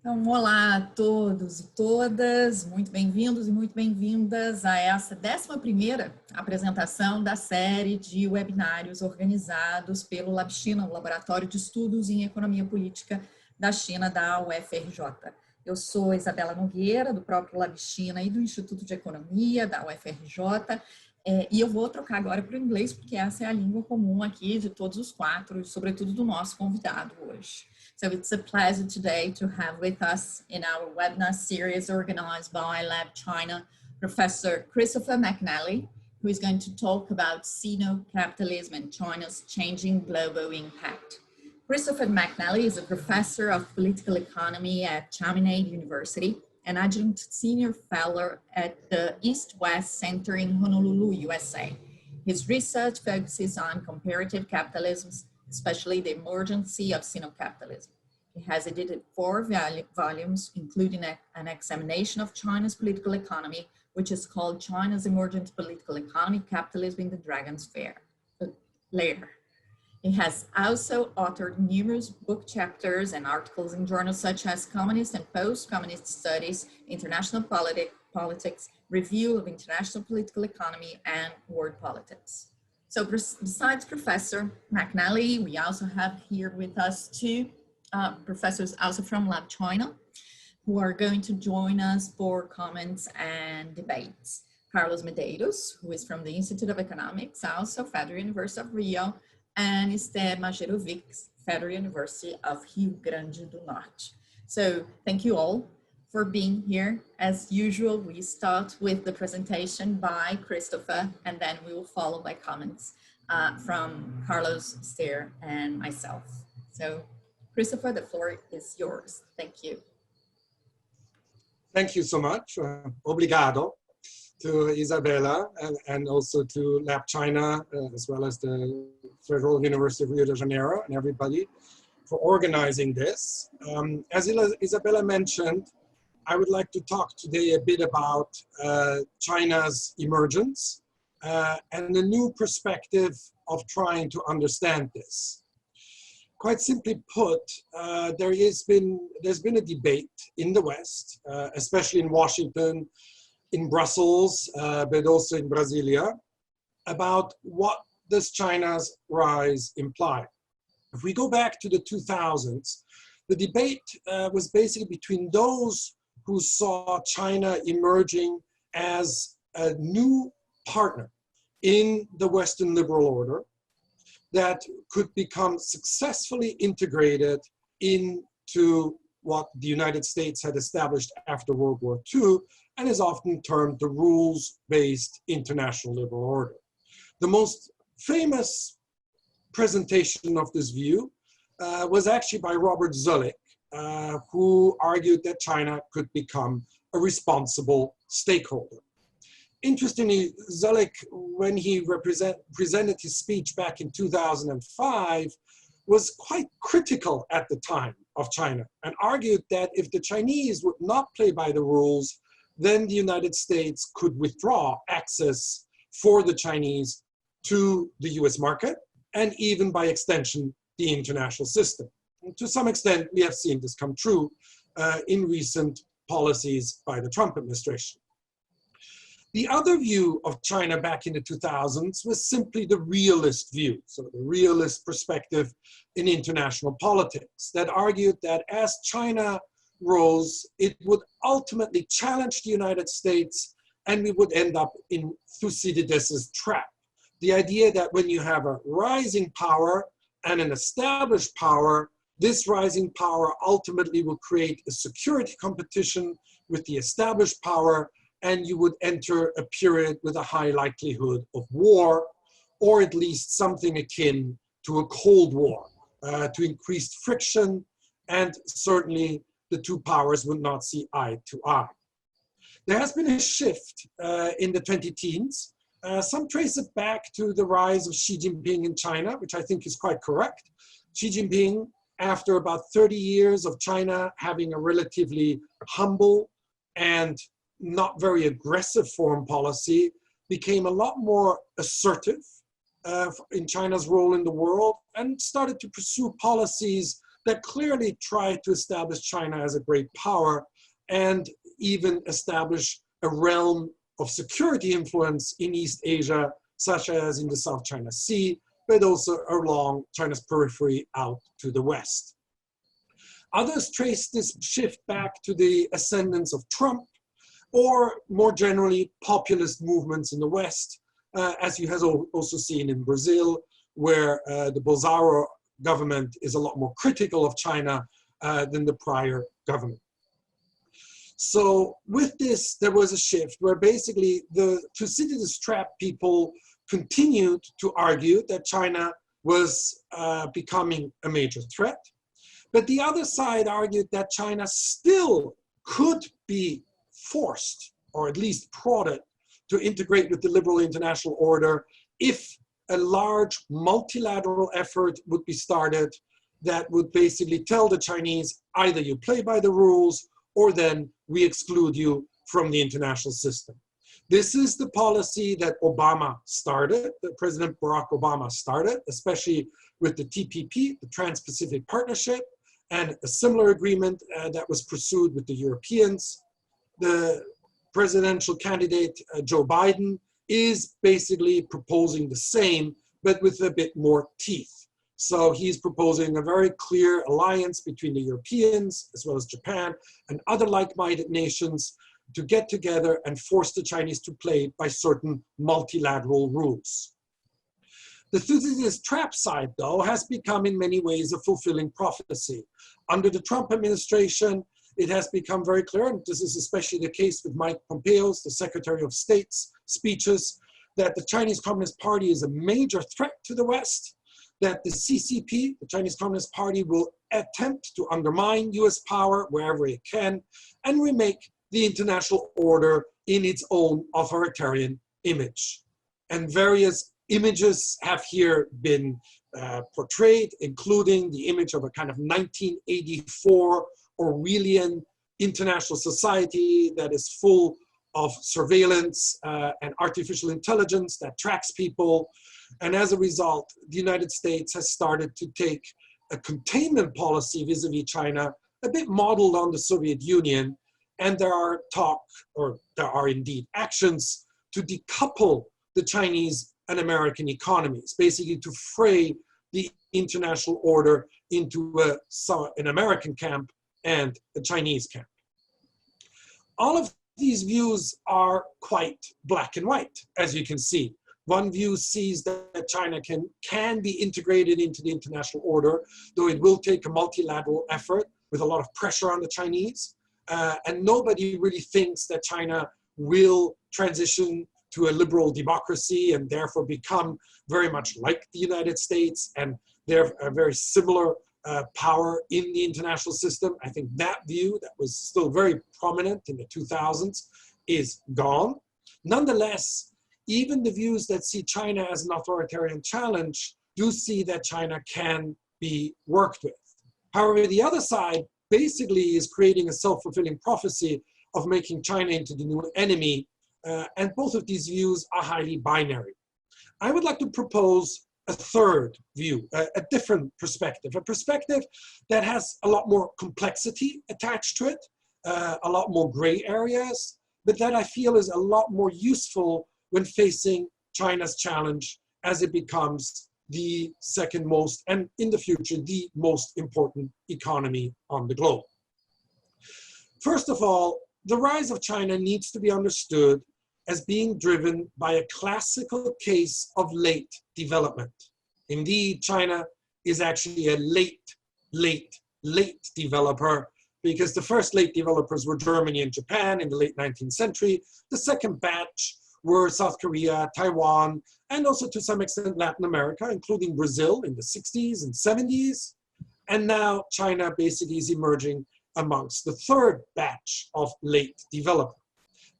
Então, olá a todos e todas, muito bem-vindos e muito bem-vindas a essa 11ª apresentação da série de webinários organizados pelo LabChina, o Laboratório de Estudos em Economia Política da China, da UFRJ. Eu sou Isabela Nogueira, do próprio LabChina e do Instituto de Economia da UFRJ, e eu vou trocar agora para o inglês, porque essa é a língua comum aqui de todos os quatro, e sobretudo do nosso convidado hoje. So it's a pleasure today to have with us in our webinar series organized by LabChina, Professor Christopher McNally, who is going to talk about Sino-Capitalism and China's changing global impact. Christopher McNally is a professor of political economy at Chaminade University, an adjunct senior fellow at the East-West Center in Honolulu, USA. His research focuses on comparative capitalisms, especially the emergence of Sino-Capitalism. He has edited 4 volumes, including an examination of China's political economy, which is called China's Emergent Political Economy, Capitalism in the Dragon's Lair. He has also authored numerous book chapters and articles in journals such as Communist and Post-Communist Studies, International Politics, Review of International Political Economy, and World Politics. So besides Professor McNally, we also have here with us 2 professors also from LabChina who are going to join us for comments and debates. Carlos Medeiros, who is from the Institute of Economics, also Federal University of Rio, and Esther Majerowicz, Federal University of Rio Grande do Norte. So thank you all for being here. As usual, we start with the presentation by Christopher, and then we will follow by comments from Carlos, Esther, and myself. So Christopher, the floor is yours. Thank you. Thank you so much. Obrigado to Isabela and also to LabChina, as well as the Federal University of Rio de Janeiro and everybody for organizing this. As Isabela mentioned, I would like to talk today a bit about China's emergence and the new perspective of trying to understand this. Quite simply put, there's been a debate in the West, especially in Washington, in Brussels, but also in Brasilia, about what does China's rise imply. If we go back to the 2000s, the debate was basically between those who saw China emerging as a new partner in the Western liberal order that could become successfully integrated into what the United States had established after World War II and is often termed the rules-based international liberal order. The most famous presentation of this view was actually by Robert Zoellick, who argued that China could become a responsible stakeholder. Interestingly, Zoellick, when he presented his speech back in 2005, was quite critical at the time of China and argued that if the Chinese would not play by the rules, then the United States could withdraw access for the Chinese to the US market and even by extension, the international system. And to some extent, we have seen this come true in recent policies by the Trump administration. The other view of China back in the 2000s was simply the realist view, so the realist perspective in international politics that argued that as China rose, it would ultimately challenge the United States and we would end up in Thucydides' trap. The idea that when you have a rising power and an established power, this rising power ultimately will create a security competition with the established power, and you would enter a period with a high likelihood of war, or at least something akin to a Cold War, to increased friction, and certainly the two powers would not see eye to eye. There has been a shift in the 2010s. Some trace it back to the rise of Xi Jinping in China, which I think is quite correct. Xi Jinping, after about 30 years of China having a relatively humble and not very aggressive foreign policy, became a lot more assertive in China's role in the world and started to pursue policies that clearly tried to establish China as a great power and even establish a realm of security influence in East Asia, such as in the South China Sea, but also along China's periphery out to the west. Others trace this shift back to the ascendance of Trump, or more generally, populist movements in the West, as you have also seen in Brazil, where the Bolsonaro government is a lot more critical of China than the prior government. So with this, there was a shift where basically the Thucydides trap people continued to argue that China was becoming a major threat. But the other side argued that China still could be forced, or at least prodded, to integrate with the liberal international order if a large multilateral effort would be started that would basically tell the Chinese, either you play by the rules, or then we exclude you from the international system. This is the policy that Obama started, that President Barack Obama started, especially with the TPP, the Trans-Pacific Partnership, and a similar agreement that was pursued with the Europeans. The presidential candidate, Joe Biden, is basically proposing the same, but with a bit more teeth. So he's proposing a very clear alliance between the Europeans, as well as Japan, and other like-minded nations to get together and force the Chinese to play by certain multilateral rules. The Thucydides trap side, though, has become in many ways a fulfilling prophecy. Under the Trump administration, it has become very clear, and this is especially the case with Mike Pompeo's, the Secretary of State's speeches, that the Chinese Communist Party is a major threat to the West, that the CCP, the Chinese Communist Party, will attempt to undermine US power wherever it can and remake the international order in its own authoritarian image. And various images have here been portrayed, including the image of a kind of 1984 Orwellian international society that is full of surveillance and artificial intelligence that tracks people. And as a result, the United States has started to take a containment policy vis-a-vis China, a bit modeled on the Soviet Union. And there are there are indeed actions to decouple the Chinese and American economies, basically to fray the international order into an American camp and a Chinese camp. All of these views are quite black and white, as you can see. One view sees that China can be integrated into the international order, though it will take a multilateral effort with a lot of pressure on the Chinese. And nobody really thinks that China will transition to a liberal democracy and therefore become very much like the United States and they're a very similar power in the international system. I think that view that was still very prominent in the 2000s is gone. Nonetheless, even the views that see China as an authoritarian challenge do see that China can be worked with. However, the other side basically is creating a self-fulfilling prophecy of making China into the new enemy, and both of these views are highly binary. I would like to propose a third view, a different perspective, a perspective that has a lot more complexity attached to it, a lot more gray areas, but that I feel is a lot more useful when facing China's challenge as it becomes the second most, and in the future, the most important economy on the globe. First of all, the rise of China needs to be understood as being driven by a classical case of late development. Indeed, China is actually a late developer, because the first late developers were Germany and Japan in the late 19th century. The second batch were South Korea, Taiwan, and also to some extent Latin America, including Brazil in the 60s and 70s. And now China basically is emerging amongst the third batch of late development.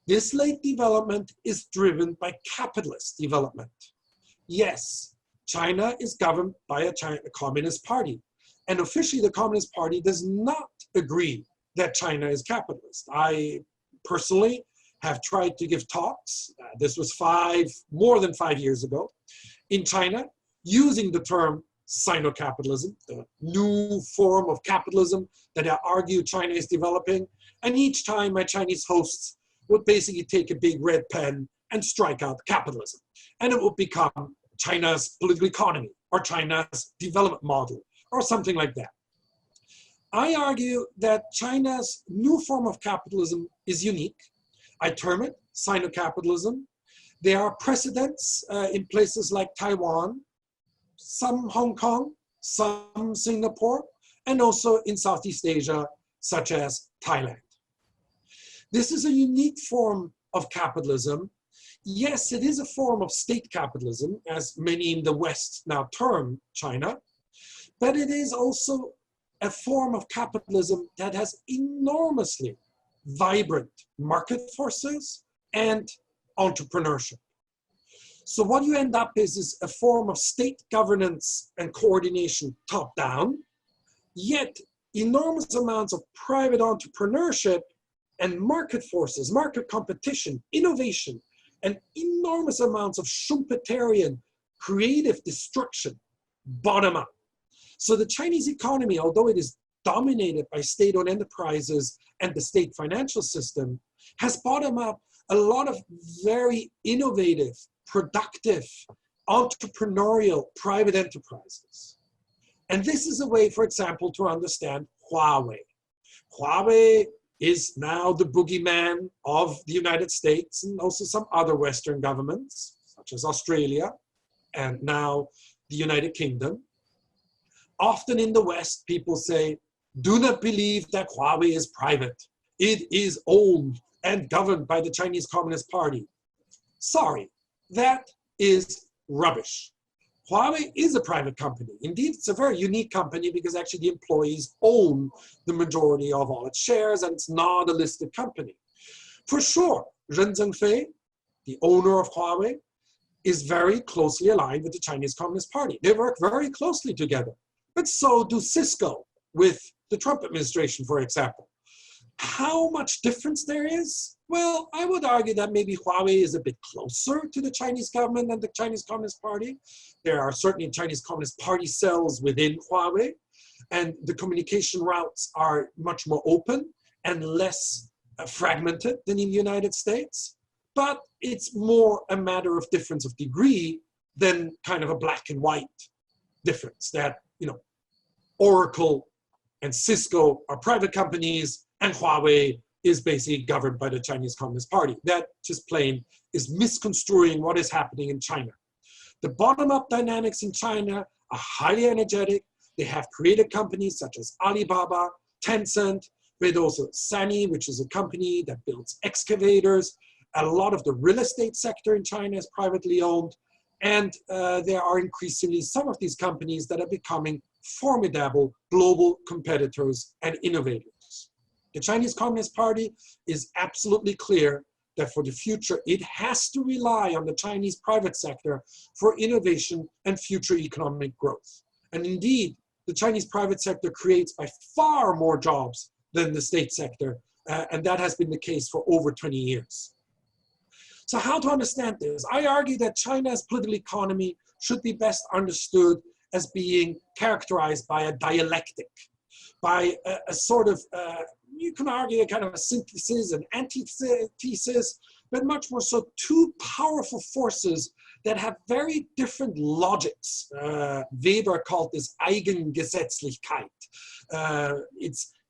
This late development is driven by capitalist development. Yes, China is governed by a Communist Party. And officially the Communist Party does not agree that China is capitalist. I personally have tried to give talks, this was more than 5 years ago, in China, using the term Sino-Capitalism, the new form of capitalism that I argue China is developing. And each time my Chinese hosts would basically take a big red pen and strike out capitalism. And it would become China's political economy or China's development model or something like that. I argue that China's new form of capitalism is unique. I term it Sino-Capitalism. There are precedents in places like Taiwan, some Hong Kong, some Singapore, and also in Southeast Asia, such as Thailand. This is a unique form of capitalism. Yes, it is a form of state capitalism, as many in the West now term China, but it is also a form of capitalism that has enormously vibrant market forces and entrepreneurship. So what you end up is a form of state governance and coordination top-down, yet enormous amounts of private entrepreneurship and market forces, market competition, innovation, and enormous amounts of Schumpeterian creative destruction bottom up. So the Chinese economy, although it is dominated by state-owned enterprises and the state financial system, has bottom up a lot of very innovative, productive, entrepreneurial private enterprises. And this is a way, for example, to understand Huawei. Huawei is now the boogeyman of the United States and also some other Western governments, such as Australia and now the United Kingdom. Often in the West, people say, do not believe that Huawei is private. It is owned and governed by the Chinese Communist Party. Sorry, that is rubbish. Huawei is a private company. Indeed, it's a very unique company because actually the employees own the majority of all its shares and it's not a listed company. For sure, Ren Zhengfei, the owner of Huawei, is very closely aligned with the Chinese Communist Party. They work very closely together. But so do Cisco with the Trump administration, for example. How much difference there is? Well, I would argue that maybe Huawei is a bit closer to the Chinese government than the Chinese Communist Party. There are certainly Chinese Communist Party cells within Huawei, and the communication routes are much more open and less fragmented than in the United States. But it's more a matter of difference of degree than kind of a black and white difference that, you know, Oracle and Cisco are private companies and Huawei is basically governed by the Chinese Communist Party. That just plain is misconstruing what is happening in China. The bottom-up dynamics in China are highly energetic. They have created companies such as Alibaba, Tencent, but also Sany, which is a company that builds excavators. A lot of the real estate sector in China is privately owned. And there are increasingly some of these companies that are becoming formidable global competitors and innovators. The Chinese Communist Party is absolutely clear that for the future, it has to rely on the Chinese private sector for innovation and future economic growth. And indeed, the Chinese private sector creates by far more jobs than the state sector, and that has been the case for over 20 years. So how to understand this? I argue that China's political economy should be best understood as being characterized by a dialectic, by a sort of, you can argue a kind of a synthesis and antithesis, but much more so two powerful forces that have very different logics. Weber called this Eigengesetzlichkeit.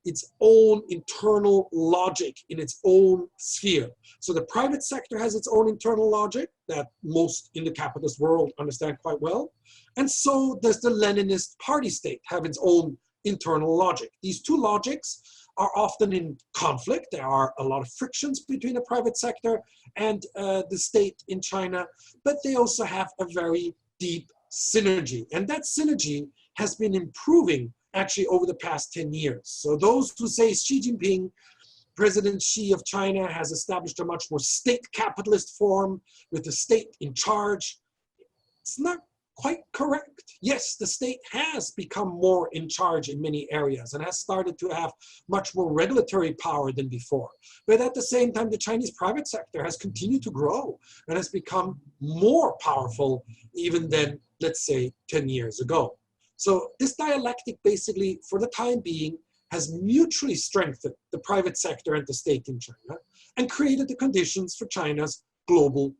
Its own internal logic in its own sphere. So the private sector has its own internal logic that most in the capitalist world understand quite well. And so does the Leninist party state have its own internal logic. These two logics are often in conflict. There are a lot of frictions between the private sector and the state in China, but they also have a very deep synergy. And that synergy has been improving actually over the past 10 years. So those who say Xi Jinping, President Xi of China, has established a much more state capitalist form with the state in charge, it's not quite correct. Yes, the state has become more in charge in many areas and has started to have much more regulatory power than before. But at the same time, the Chinese private sector has continued to grow and has become more powerful even than, let's say, 10 years ago. So this dialectic basically, for the time being, has mutually strengthened the private sector and the state in China and created the conditions for China's global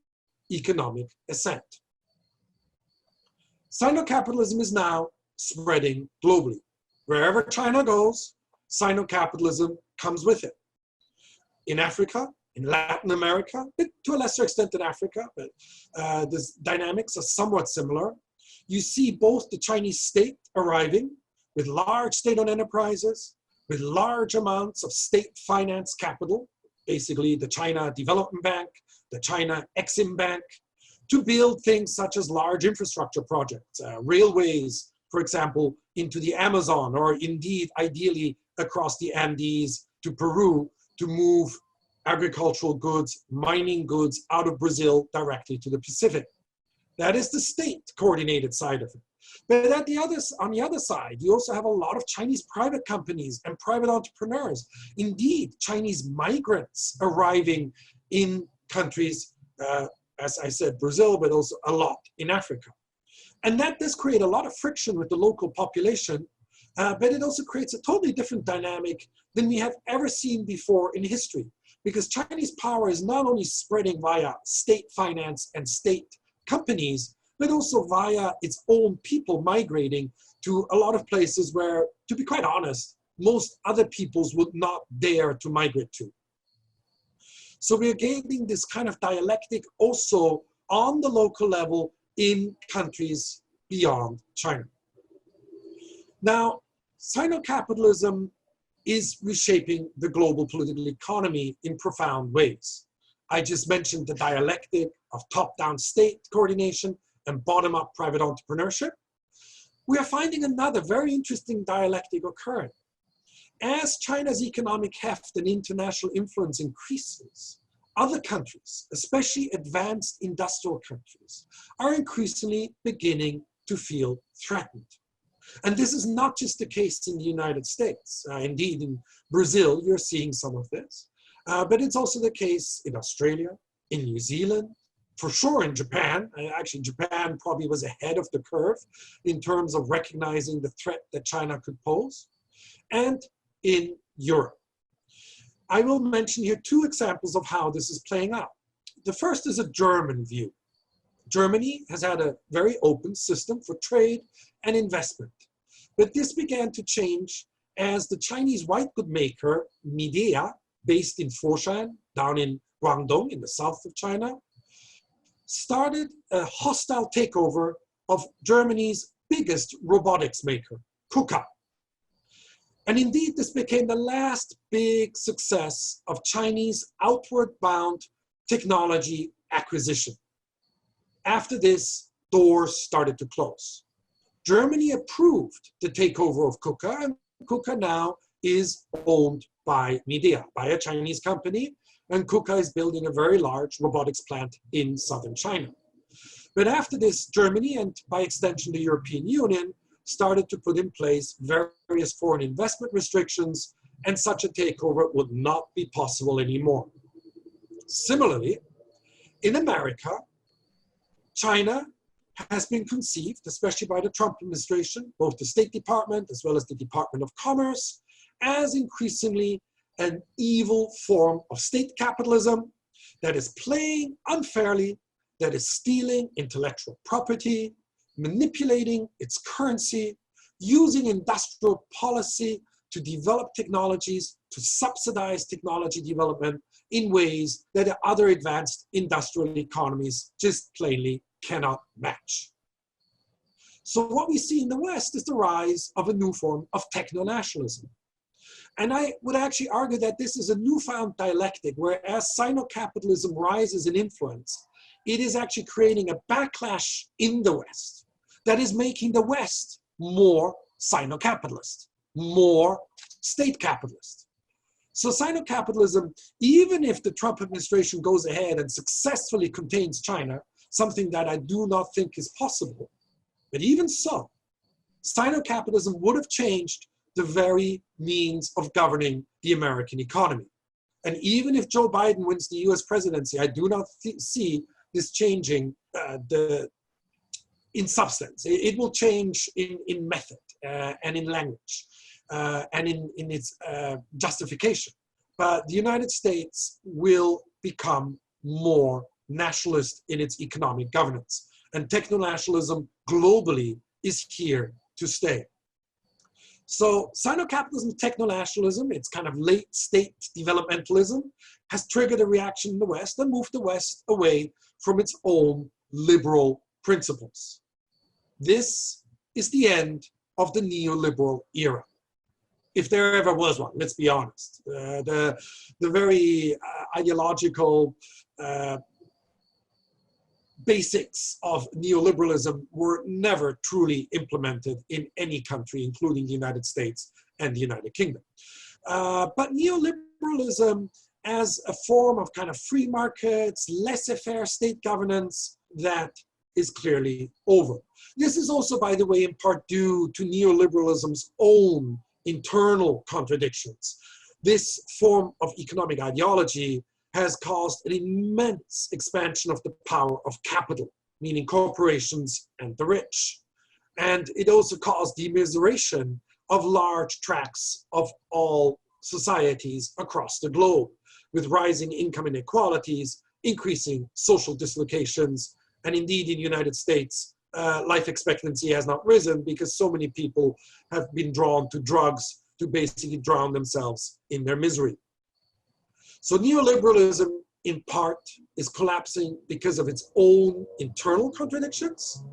economic ascent. Sino-Capitalism is now spreading globally. Wherever China goes, Sino-Capitalism comes with it. In Africa, in Latin America, but to a lesser extent in Africa, but the dynamics are somewhat similar. You see both the Chinese state arriving with large state-owned enterprises, with large amounts of state finance capital, basically the China Development Bank, the China Exim Bank, to build things such as large infrastructure projects, railways, for example, into the Amazon, or indeed, ideally, across the Andes to Peru, to move agricultural goods, mining goods out of Brazil directly to the Pacific. That is the state-coordinated side of it. But on the other side, you also have a lot of Chinese private companies and private entrepreneurs. Indeed, Chinese migrants arriving in countries, as I said, Brazil, but also a lot in Africa. And that does create a lot of friction with the local population, but it also creates a totally different dynamic than we have ever seen before in history. Because Chinese power is not only spreading via state finance and state companies, but also via its own people migrating to a lot of places where, to be quite honest, most other peoples would not dare to migrate to. So we're gaining this kind of dialectic also on the local level in countries beyond China. Now, Sino-Capitalism is reshaping the global political economy in profound ways. I just mentioned the dialectic of top-down state coordination and bottom-up private entrepreneurship. We are finding another very interesting dialectic occurring. As China's economic heft and international influence increases, other countries, especially advanced industrial countries, are increasingly beginning to feel threatened. And this is not just the case in the United States. Indeed, in Brazil, you're seeing some of this. But it's also the case in Australia, in New Zealand, for sure in Japan. Actually, Japan probably was ahead of the curve in terms of recognizing the threat that China could pose, and in Europe. I will mention here two examples of how this is playing out. The first is a German view. Germany has had a very open system for trade and investment, but this began to change as the Chinese white good maker Midea, based in Foshan, down in Guangdong in the south of China, started a hostile takeover of Germany's biggest robotics maker, KUKA. And indeed, this became the last big success of Chinese outward-bound technology acquisition. After this, doors started to close. Germany approved the takeover of KUKA, and KUKA now is owned by Midea, by a Chinese company, and KUKA is building a very large robotics plant in southern China. But after this, Germany, and by extension the European Union, started to put in place various foreign investment restrictions, and such a takeover would not be possible anymore. Similarly, in America, China has been conceived, especially by the Trump administration, both the State Department as well as the Department of Commerce, as increasingly an evil form of state capitalism that is playing unfairly, that is stealing intellectual property, manipulating its currency, using industrial policy to develop technologies, to subsidize technology development in ways that other advanced industrial economies just plainly cannot match. So what we see in the West is the rise of a new form of techno-nationalism. And I would actually argue that this is a newfound dialectic, whereas Sino-Capitalism rises in influence, it is actually creating a backlash in the West that is making the West more Sino-Capitalist, more state capitalist. So Sino-Capitalism, even if the Trump administration goes ahead and successfully contains China, something that I do not think is possible, but even so, Sino-Capitalism would have changed the very means of governing the American economy. And even if Joe Biden wins the US presidency, I do not see this changing the in substance. It will change in method and in language and in its justification. But the United States will become more nationalist in its economic governance. And techno-nationalism globally is here to stay. So Sino-Capitalism, techno-nationalism, it's kind of late state developmentalism, has triggered a reaction in the West and moved the West away from its own liberal principles. This is the end of the neoliberal era, if there ever was one, let's be honest. The very ideological basics of neoliberalism were never truly implemented in any country, including the United States and the United Kingdom. But neoliberalism as a form of kind of free markets, laissez-faire state governance, that is clearly over. This is also, by the way, in part due to neoliberalism's own internal contradictions. This form of economic ideology has caused an immense expansion of the power of capital, meaning corporations and the rich. And it also caused the immiseration of large tracts of all societies across the globe, with rising income inequalities, increasing social dislocations, and indeed in the United States, life expectancy has not risen because so many people have been drawn to drugs to basically drown themselves in their misery. So neoliberalism, in part, is collapsing because of its own internal contradictions.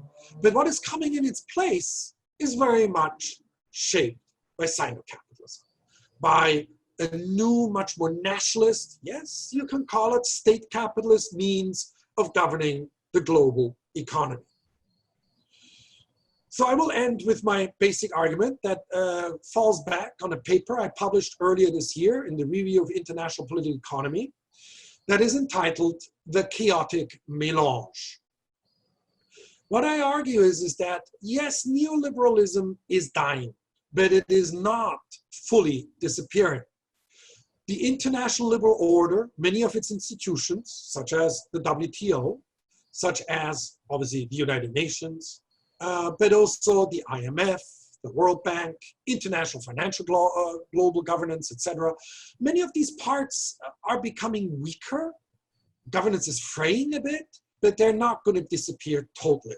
But what is coming in its place is very much shaped by Sino-Capitalism, by a new, much more nationalist, yes, you can call it state capitalist means of governing the global economy. So I will end with my basic argument that falls back on a paper I published earlier this year in the Review of International Political Economy that is entitled The Chaotic Melange. What I argue is that, yes, neoliberalism is dying, but it is not fully disappearing. The international liberal order, many of its institutions, such as the WTO, such as, obviously, the United Nations, but also the IMF, the World Bank, international financial global governance, etc. Many of these parts are becoming weaker. Governance is fraying a bit, but they're not going to disappear totally.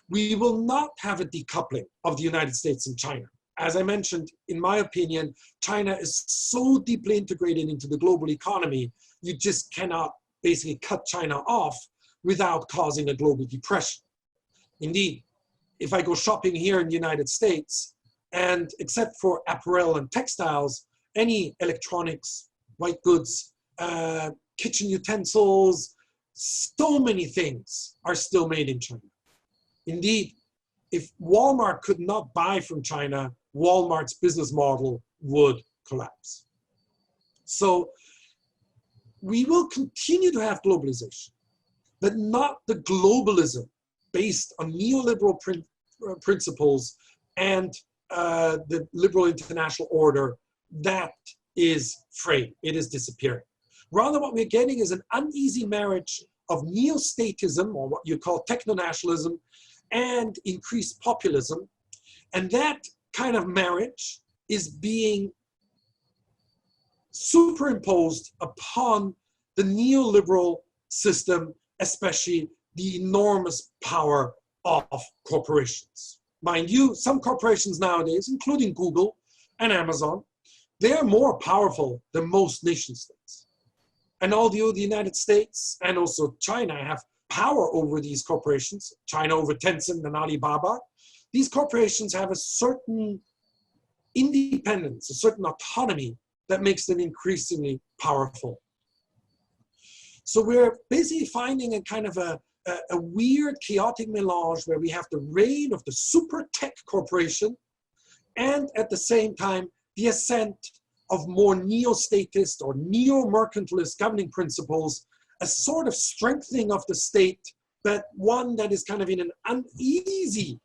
We will not have a decoupling of the United States and China. As I mentioned, in my opinion, China is so deeply integrated into the global economy, you just cannot basically cut China off without causing a global depression. Indeed, if I go shopping here in the United States, and except for apparel and textiles, any electronics, white goods, kitchen utensils, so many things are still made in China. Indeed, if Walmart could not buy from China, Walmart's business model would collapse. So we will continue to have globalization, but not the globalism based on neoliberal principles and the liberal international order that is fraying, it is disappearing. Rather, what we're getting is an uneasy marriage of neo-statism, or what you call techno-nationalism, and increased populism. And that kind of marriage is being superimposed upon the neoliberal system, especially the enormous power of corporations. Mind you, some corporations nowadays, including Google and Amazon, they are more powerful than most nation states. And although the United States and also China have power over these corporations, China over Tencent and Alibaba, these corporations have a certain independence, a certain autonomy that makes them increasingly powerful. So we're basically finding a kind of a weird chaotic melange where we have the reign of the super tech corporation and at the same time the ascent of more neo-statist or neo-mercantilist governing principles, a sort of strengthening of the state, but one that is kind of in an uneasy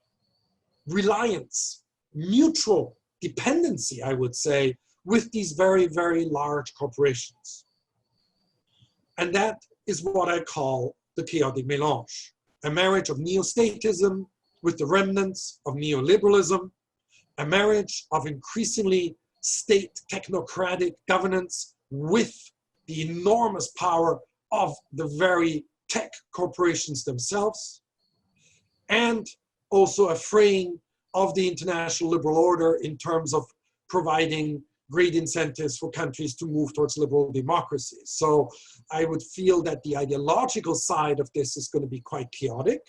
reliance, mutual dependency, I would say, with these very, very large corporations. And that is what I call the chaotic melange, a marriage of neo-statism with the remnants of neoliberalism, a marriage of increasingly state technocratic governance with the enormous power of the very tech corporations themselves, and also a fraying of the international liberal order in terms of providing great incentives for countries to move towards liberal democracy. So I would feel that the ideological side of this is going to be quite chaotic,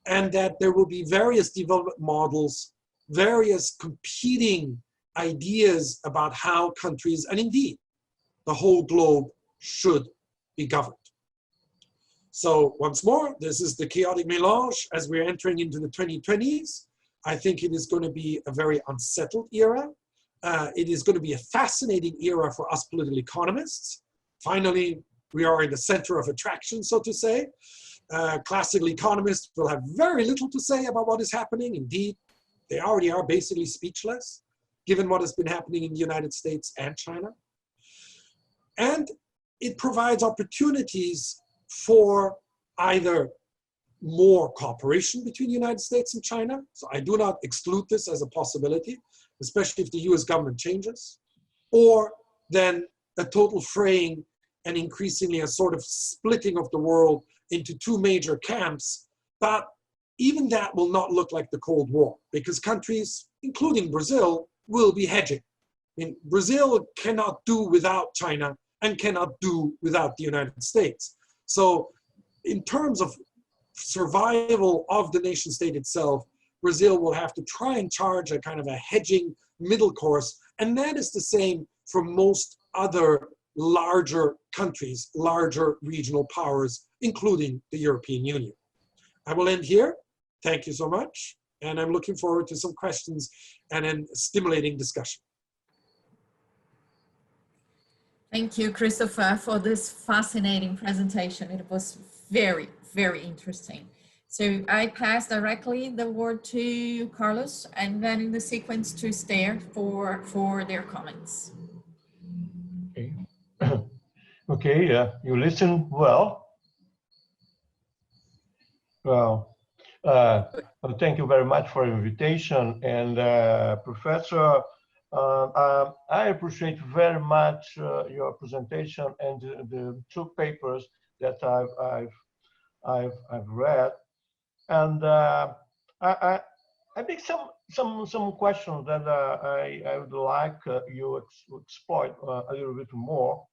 and that there will be various development models, various competing ideas about how countries, and indeed the whole globe, should be governed. So once more, this is the chaotic melange as we're entering into the 2020s. I think it is going to be a very unsettled era. It is going to be a fascinating era for us political economists. Finally, we are in the center of attraction, so to say. Classical economists will have very little to say about what is happening. Indeed, they already are basically speechless, given what has been happening in the United States and China. And it provides opportunities for either more cooperation between the United States and China. So I do not exclude this as a possibility, especially if the US government changes, or then a total fraying and increasingly a sort of splitting of the world into two major camps. But even that will not look like the Cold War, because countries, including Brazil, will be hedging. I mean, Brazil cannot do without China and cannot do without the United States. So in terms of survival of the nation state itself, Brazil will have to try and charge a kind of a hedging middle course. And that is the same for most other larger countries, larger regional powers, including the European Union. I will end here. Thank you so much. And I'm looking forward to some questions and a stimulating discussion. Thank you, Christopher, for this fascinating presentation. It was very, very interesting. So I pass directly the word to Carlos and then in the sequence to Esther for their comments. Okay, okay, you listen well. Well, thank you very much for the invitation. And Professor, I appreciate very much your presentation and the two papers that I've read. And I think some questions that I would like you to exploit a little bit more.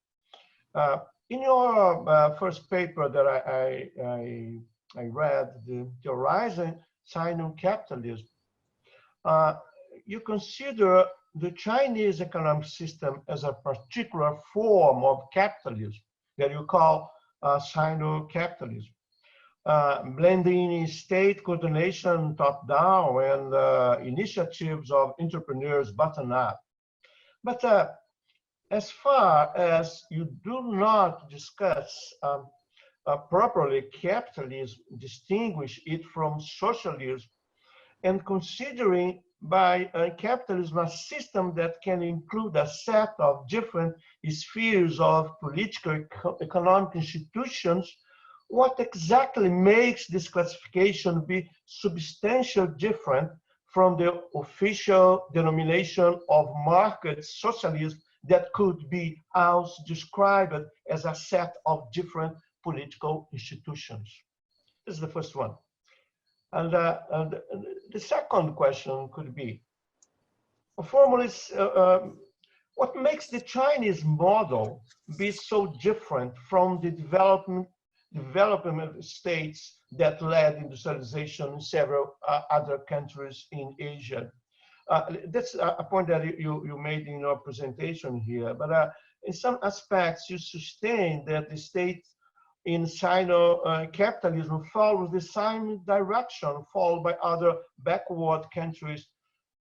In your first paper that I read, the Theorizing Sino-Capitalism, you consider the Chinese economic system as a particular form of capitalism that you call Sino-Capitalism, blending state coordination top-down and initiatives of entrepreneurs bottom-up. But as far as you do not discuss properly capitalism, distinguish it from socialism, and considering by capitalism a system that can include a set of different spheres of political, economic institutions, what exactly makes this classification be substantially different from the official denomination of market socialism that could be also described as a set of different political institutions? This is the first one. And the second question could be, formally, what makes the Chinese model be so different from the development states that led industrialization in several other countries in Asia? That's a point that you made in your presentation here, but in some aspects you sustain that the state in Sino-Capitalism follows the same direction followed by other backward countries.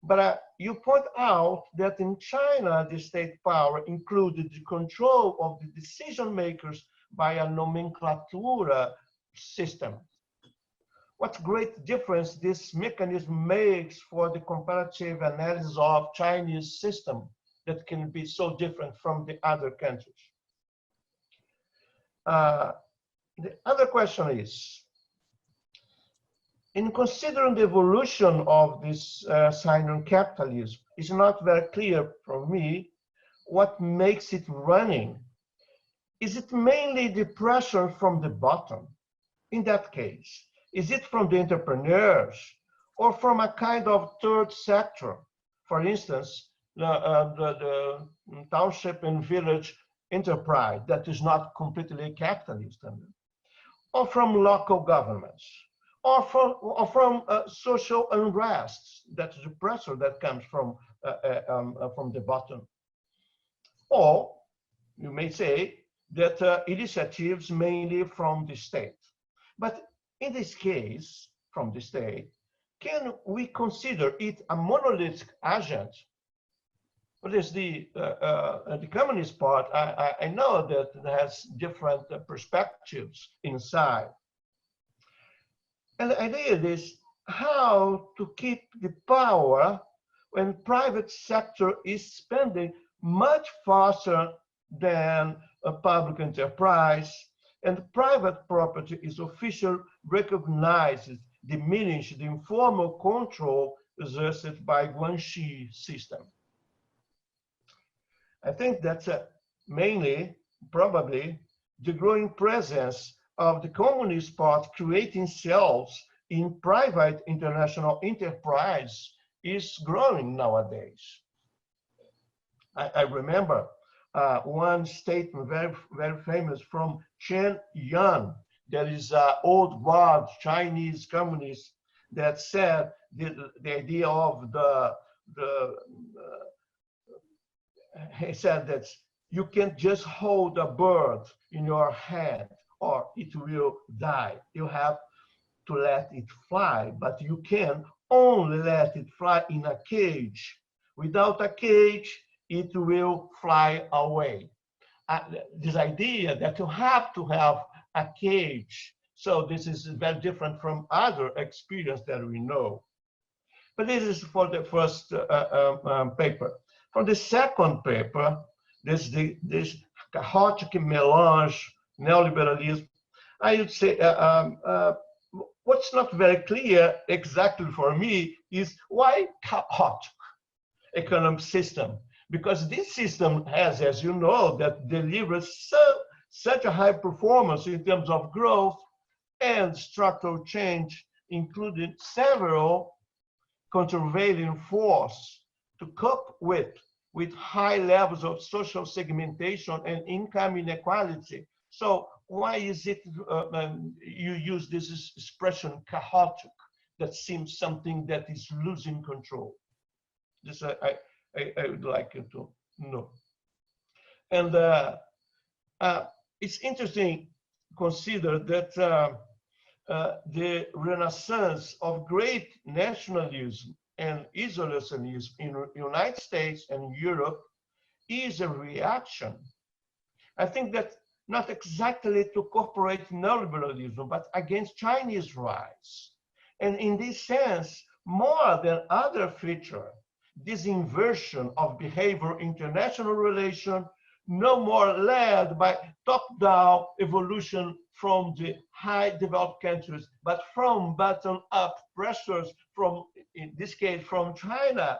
But you point out that in China, the state power included the control of the decision makers by a nomenclatura system. What great difference this mechanism makes for the comparative analysis of Chinese system that can be so different from the other countries. The other question is, in considering the evolution of this Sino-Capitalism, it's not very clear for me what makes it running. Is it mainly the pressure from the bottom? In that case, is it from the entrepreneurs or from a kind of third sector? For instance, the township and village enterprise that is not completely capitalist, or from local governments, or from social unrest, that's the pressure that comes from the bottom. Or you may say that initiatives mainly from the state. But in this case, from the state, can we consider it a monolithic agent? What is the communist part? I know that it has different perspectives inside. And the idea is how to keep the power when private sector is spending much faster than a public enterprise, and private property is officially recognized, diminished the informal control exerted by guanxi system. I think that's mainly, probably, the growing presence of the Communist Party creating cells in private international enterprise is growing nowadays. I remember one statement very famous from Chen Yan, that is an old guard Chinese communist, that said the idea of he said that you can't just hold a bird in your hand or it will die. You have to let it fly, but you can only let it fly in a cage. Without a cage, it will fly away. This idea that you have to have a cage. So this is very different from other experience that we know. But this is for the first paper. For the second paper, this chaotic melange, neoliberalism, I would say what's not very clear exactly for me is why chaotic economic system? Because this system has, as you know, that delivers such a high performance in terms of growth and structural change, including several countervailing forces to cope with high levels of social segmentation and income inequality. So why is it you use this expression chaotic that seems something that is losing control? This I would like you to know. And it's interesting to consider that the renaissance of great nationalism and isolationism in the United States and Europe is a reaction. I think that not exactly to corporate neoliberalism, but against Chinese rise. And in this sense, more than other feature, this inversion of behavior, international relation, no more led by top-down evolution from the high developed countries, but from bottom-up pressures from, in this case, from China,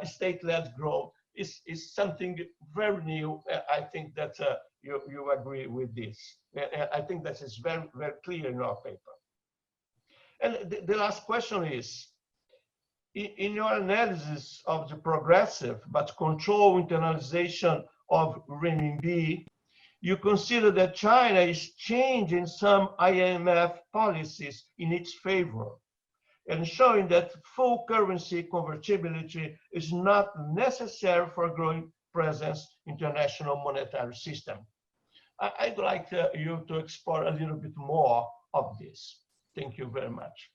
state-led growth is something very new. I think that you agree with this. I think that is very, very clear in our paper. And the last question is, in your analysis of the progressive but controlled internalization of renminbi, you consider that China is changing some IMF policies in its favor and showing that full currency convertibility is not necessary for growing presence international monetary system. I'd like you to explore a little bit more of this. Thank you very much.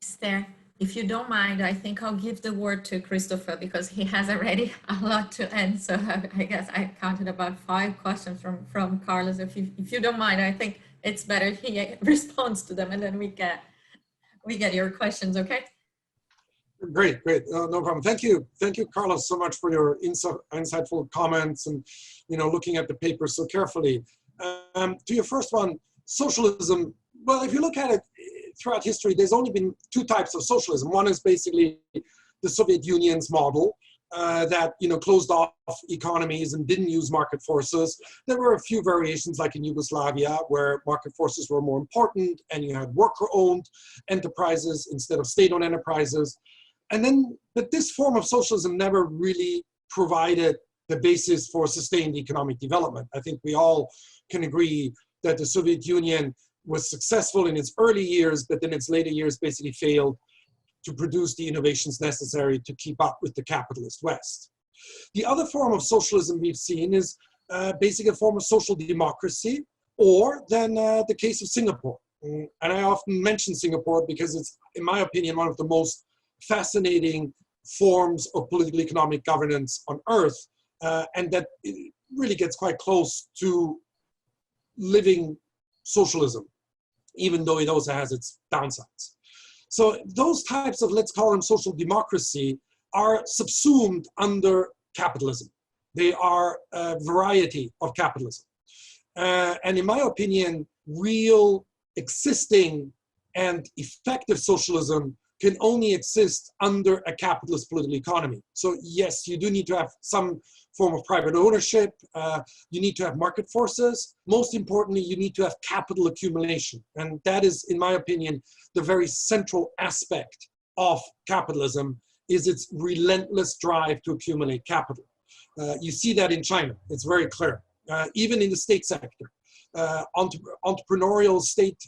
Esther, if you don't mind, I think I'll give the word to Christopher because he has already a lot to answer. I guess I counted about 5 questions from Carlos. If you don't mind, I think it's better if he responds to them and then we get your questions, okay? Great. No problem. Thank you, Carlos, so much for your insightful comments and looking at the paper so carefully. To your first one, socialism. Well, if you look at it, throughout history, there's only been two types of socialism. One is basically the Soviet Union's model that closed off economies and didn't use market forces. There were a few variations, like in Yugoslavia, where market forces were more important, and you had worker-owned enterprises instead of state-owned enterprises. But this form of socialism never really provided the basis for sustained economic development. I think we all can agree that the Soviet Union was successful in its early years, but in its later years basically failed to produce the innovations necessary to keep up with the capitalist West. The other form of socialism we've seen is basically a form of social democracy, or then the case of Singapore. And I often mention Singapore because it's, in my opinion, one of the most fascinating forms of political economic governance on earth, and that it really gets quite close to living socialism, even though it also has its downsides. So those types of, let's call them social democracy, are subsumed under capitalism. They are a variety of capitalism. And in my opinion, real, existing, and effective socialism can only exist under a capitalist political economy. So yes, you do need to have some form of private ownership. You need to have market forces. Most importantly, you need to have capital accumulation. And that is, in my opinion, the very central aspect of capitalism, is its relentless drive to accumulate capital. You see that in China. It's very clear. Even in the state sector, entrepreneurial state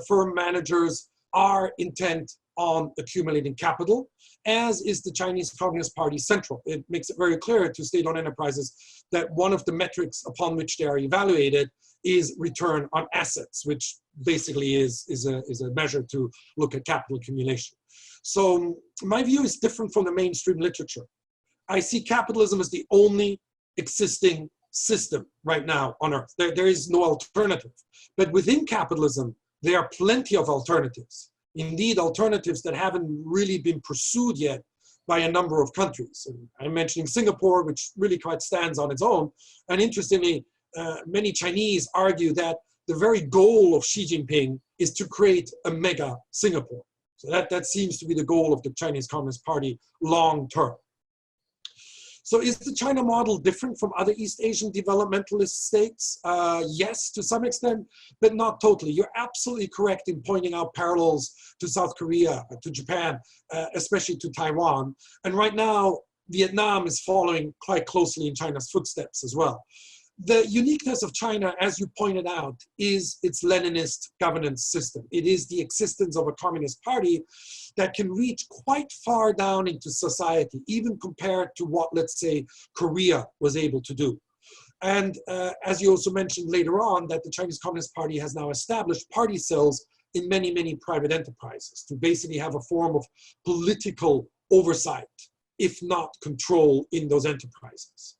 firm managers are intent on accumulating capital, as is the Chinese Communist Party Central. It makes it very clear to state-owned enterprises that one of the metrics upon which they are evaluated is return on assets, which basically is a measure to look at capital accumulation. So my view is different from the mainstream literature. I see capitalism as the only existing system right now on earth. There is no alternative. But within capitalism, there are plenty of alternatives. Indeed, alternatives that haven't really been pursued yet by a number of countries. And I'm mentioning Singapore, which really quite stands on its own. And interestingly, many Chinese argue that the very goal of Xi Jinping is to create a mega Singapore. So that seems to be the goal of the Chinese Communist Party long term. So is the China model different from other East Asian developmentalist states? Yes, to some extent, but not totally. You're absolutely correct in pointing out parallels to South Korea, to Japan, especially to Taiwan. And right now, Vietnam is following quite closely in China's footsteps as well. The uniqueness of China, as you pointed out, is its Leninist governance system. It is the existence of a communist party that can reach quite far down into society, even compared to what, let's say, Korea was able to do. And as you also mentioned later on, that the Chinese Communist Party has now established party cells in many, many private enterprises to basically have a form of political oversight, if not control, in those enterprises.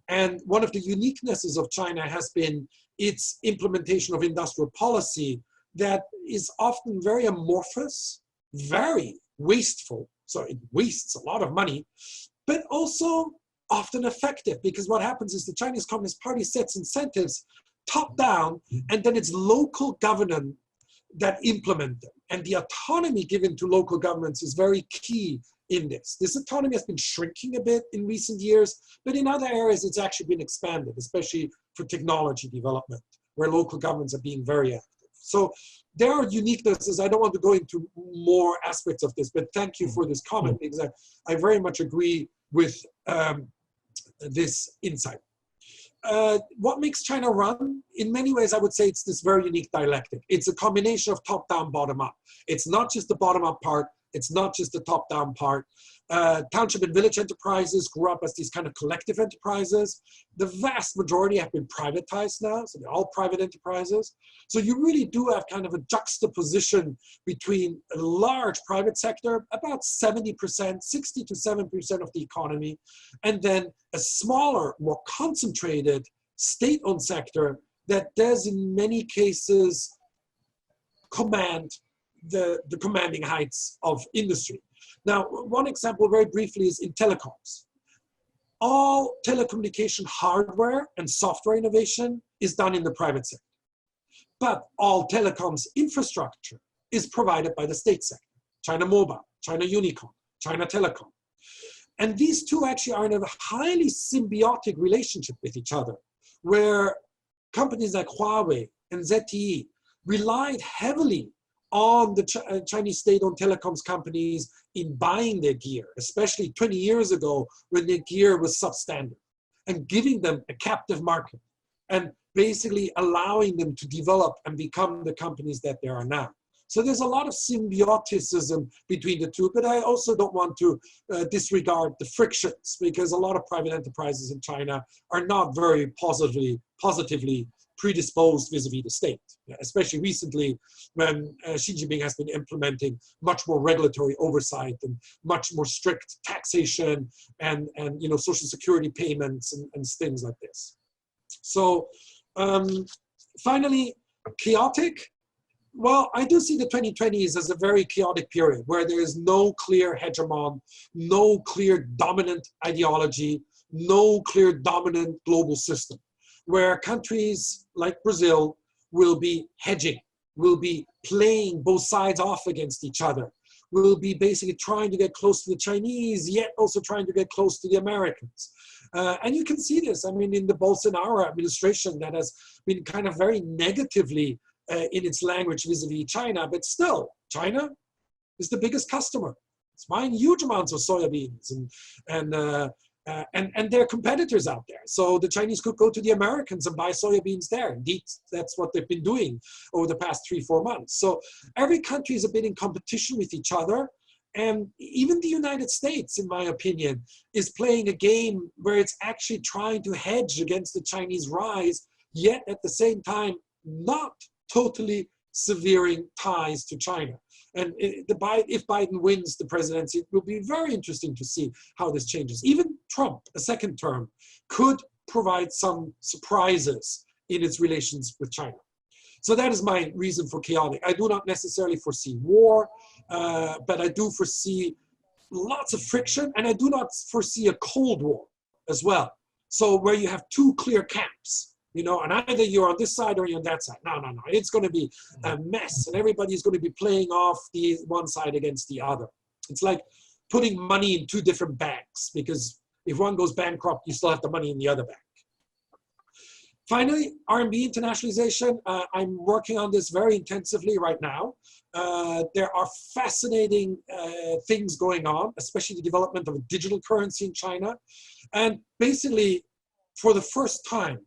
And one of the uniquenesses of China has been its implementation of industrial policy that is often very amorphous, very wasteful, so it wastes a lot of money, but also often effective, because what happens is the Chinese Communist Party sets incentives top down, and then it's local government that implement them. And the autonomy given to local governments is very key in this. This autonomy has been shrinking a bit in recent years, but in other areas it's actually been expanded, especially for technology development, where local governments are being very active. So there are uniquenesses. I don't want to go into more aspects of this, but thank you for this comment, because I very much agree with this insight. What makes China run? In many ways, I would say it's this very unique dialectic. It's a combination of top-down, bottom-up. It's not just the bottom-up part. It's not just the top-down part. Township and village enterprises grew up as these kind of collective enterprises. The vast majority have been privatized now, so they're all private enterprises. So you really do have kind of a juxtaposition between a large private sector, about 70%, 60 to 7% of the economy, and then a smaller, more concentrated state-owned sector that does in many cases command the commanding heights of industry. Now, one example very briefly is in telecoms. All telecommunication hardware and software innovation is done in the private sector. But all telecoms infrastructure is provided by the state sector. China Mobile, China Unicom, China Telecom. And these two actually are in a highly symbiotic relationship with each other, where companies like Huawei and ZTE relied heavily on the Chinese state-owned telecoms companies in buying their gear, especially 20 years ago when their gear was substandard, and giving them a captive market and basically allowing them to develop and become the companies that they are now. So there's a lot of symbioticism between the two, but I also don't want to disregard the frictions, because a lot of private enterprises in China are not very positively predisposed vis-a-vis the state, especially recently when Xi Jinping has been implementing much more regulatory oversight and much more strict taxation and social security payments and things like this. So finally, chaotic. Well, I do see the 2020s as a very chaotic period where there is no clear hegemon, no clear dominant ideology, no clear dominant global system, where countries like Brazil will be hedging, will be playing both sides off against each other, will be basically trying to get close to the Chinese, yet also trying to get close to the Americans. And you can see this, I mean, in the Bolsonaro administration that has been kind of very negatively in its language vis-a-vis China, but still, China is the biggest customer. It's buying huge amounts of soybeans and their competitors out there. So the Chinese could go to the Americans and buy soybeans there. Indeed, that's what they've been doing over the past 3-4 months. So every country is a bit in competition with each other. And even the United States, in my opinion, is playing a game where it's actually trying to hedge against the Chinese rise, yet at the same time, not totally severing ties to China. And if Biden wins the presidency, it will be very interesting to see how this changes. Even Trump, a second term, could provide some surprises in its relations with China. So that is my reason for chaotic. I do not necessarily foresee war, but I do foresee lots of friction, and I do not foresee a Cold War as well. So where you have two clear camps, and either you're on this side or you're on that side. No. It's going to be a mess, and everybody's going to be playing off the one side against the other. It's like putting money in two different banks, because if one goes bankrupt, you still have the money in the other bank. Finally, R&B internationalization. I'm working on this very intensively right now. There are fascinating things going on, especially the development of a digital currency in China. And basically, for the first time,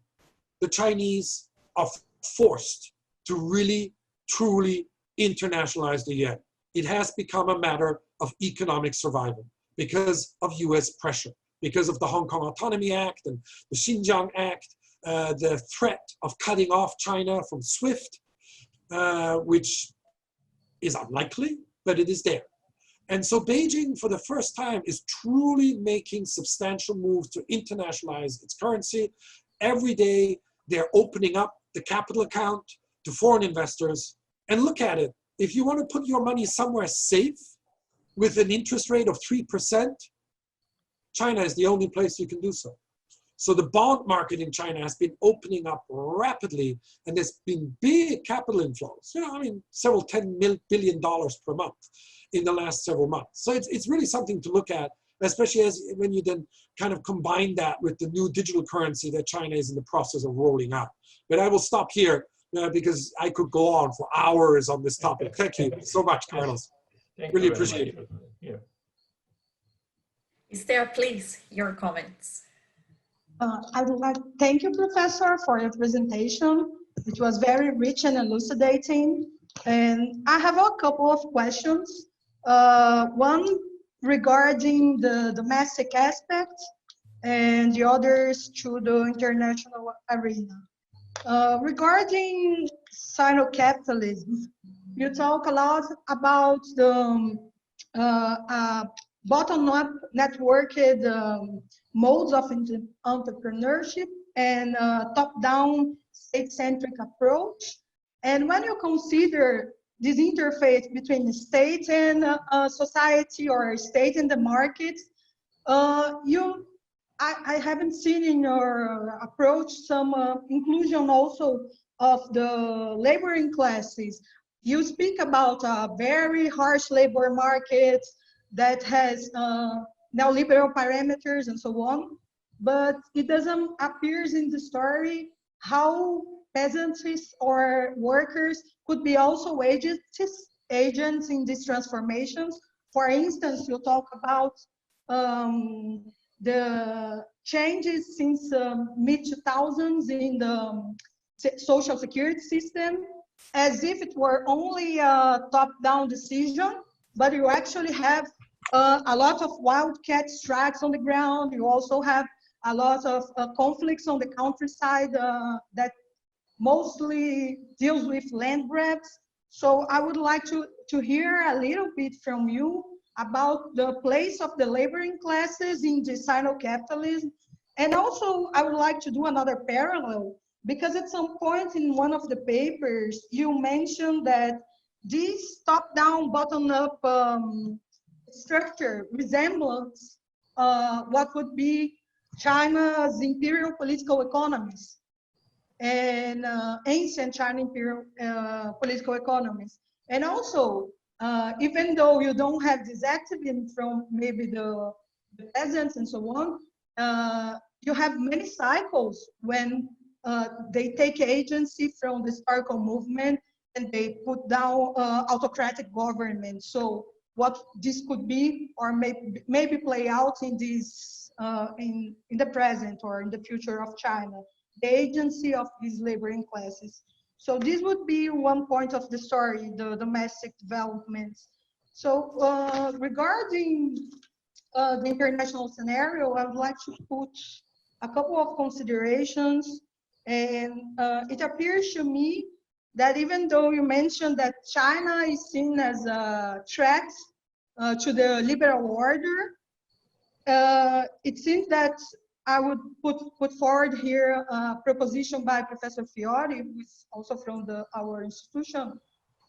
the Chinese are forced to really, truly internationalize the yuan. It has become a matter of economic survival because of US pressure, because of the Hong Kong Autonomy Act and the Xinjiang Act, the threat of cutting off China from SWIFT, which is unlikely, but it is there. And so Beijing, for the first time, is truly making substantial moves to internationalize its currency. Every day, they're opening up the capital account to foreign investors. And look at it. If you want to put your money somewhere safe with an interest rate of 3%, China is the only place you can do so. So the bond market in China has been opening up rapidly, and there's been big capital inflows. Several $10 billion per month in the last several months. So it's really something to look at, especially when you then kind of combine that with the new digital currency that China is in the process of rolling out. But I will stop here because I could go on for hours on this topic. Thank you so much, Carlos. Really appreciate it. Yeah. Esther, please, your comments. I would like to thank you, Professor, for your presentation. It was very rich and elucidating. And I have a couple of questions. One regarding the domestic aspect, and the others to the international arena. Regarding Sino-Capitalism, you talk a lot about the bottom-up networked modes of entrepreneurship and top-down state-centric approach. And when you consider this interface between the state and society, or state and the market, I haven't seen in your approach some inclusion also of the laboring classes. you speak about a very harsh labor market that has neoliberal parameters and so on, but it doesn't appear in the story how peasants or workers could be also agents in these transformations. For instance, you talk about the changes since mid-2000s in the social security system, as if it were only a top-down decision, but you actually have a lot of wildcat strikes on the ground. You also have a lot of conflicts on the countryside that mostly deals with land grabs. So I would like to hear a little bit from you about the place of the laboring classes in the Sino-Capitalism. And also, I would like to do another parallel, because at some point in one of the papers, you mentioned that this top-down, bottom-up structure resembles what would be China's imperial political economies and ancient China imperial political economies. And also, even though you don't have this activism from maybe the peasants and so on, you have many cycles when they take agency from the historical movement and they put down autocratic government. So what this could be, or maybe play out in this in the present or in the future of China, the agency of these laboring classes. So this would be one point of the story, the domestic developments. So regarding the international scenario, I would like to put a couple of considerations. And it appears to me that even though you mentioned that China is seen as a threat to the liberal order, it seems that I would put forward here a proposition by Professor Fiore, who is also from our institution,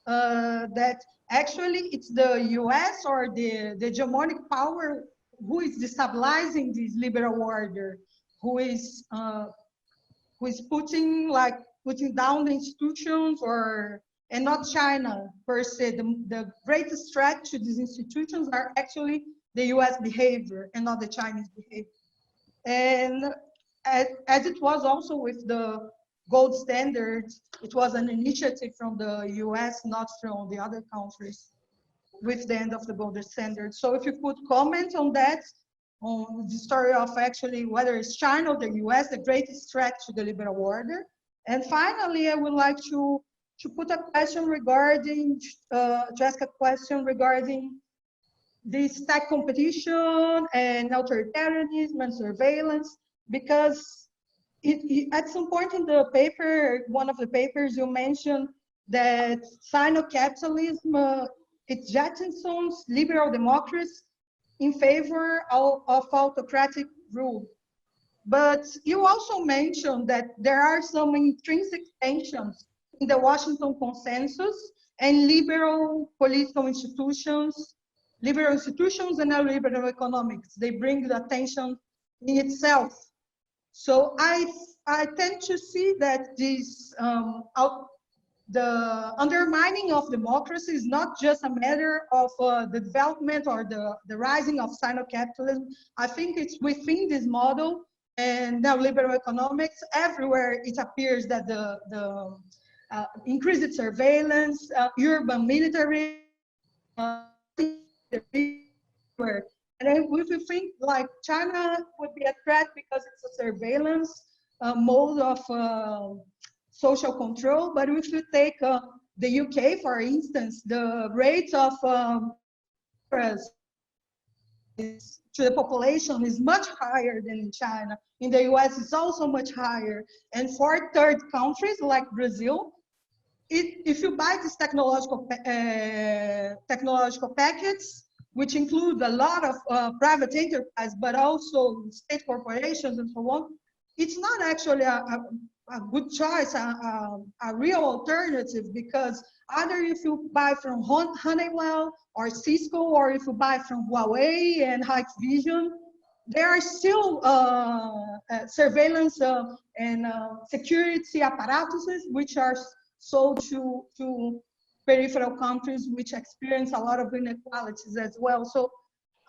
that actually it's the US or the hegemonic power who is destabilizing this liberal order, who is putting down the institutions, and not China per se. The greatest threat to these institutions are actually the US behavior and not the Chinese behavior. And as it was also with the gold standards, it was an initiative from the US, not from the other countries, with the end of the gold standard. So if you could comment on that, on the story of actually whether it's China or the US, the greatest threat to the liberal order. And finally, I would like to put a question regarding, to ask a question regarding this tech competition and authoritarianism and surveillance, because at some point in the paper, one of the papers, you mentioned that Sino-Capitalism, it jettisons liberal democracy in favor of autocratic rule. But you also mentioned that there are some intrinsic tensions in the Washington Consensus and liberal political institutions, liberal institutions and neoliberal economics. They bring the attention in itself. So I tend to see that this the undermining of democracy is not just a matter of the development or the rising of Sino-Capitalism. I think it's within this model and neoliberal economics, everywhere it appears that the increased surveillance, urban military, and then if we think like China would be a threat because it's a surveillance mode of social control, but if you take the UK, for instance, the rate of to the population is much higher than in China. In the US, it's also much higher. And for third countries like Brazil, if you buy this technological packets, which include a lot of private enterprise, but also state corporations and so on, it's not actually a good choice, a real alternative, because either if you buy from Honeywell or Cisco, or if you buy from Huawei and Hikvision, there are still surveillance and security apparatuses which are sold to peripheral countries which experience a lot of inequalities as well. So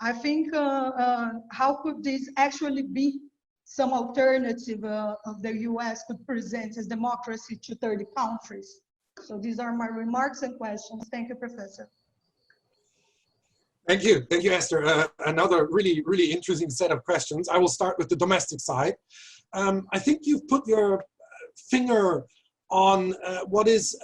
I think how could this actually be some alternative of the US could present as democracy to 30 countries? So these are my remarks and questions. Thank you, Professor. Thank you, Esther. Another really, really interesting set of questions. I will start with the domestic side. I think you've put your finger on what is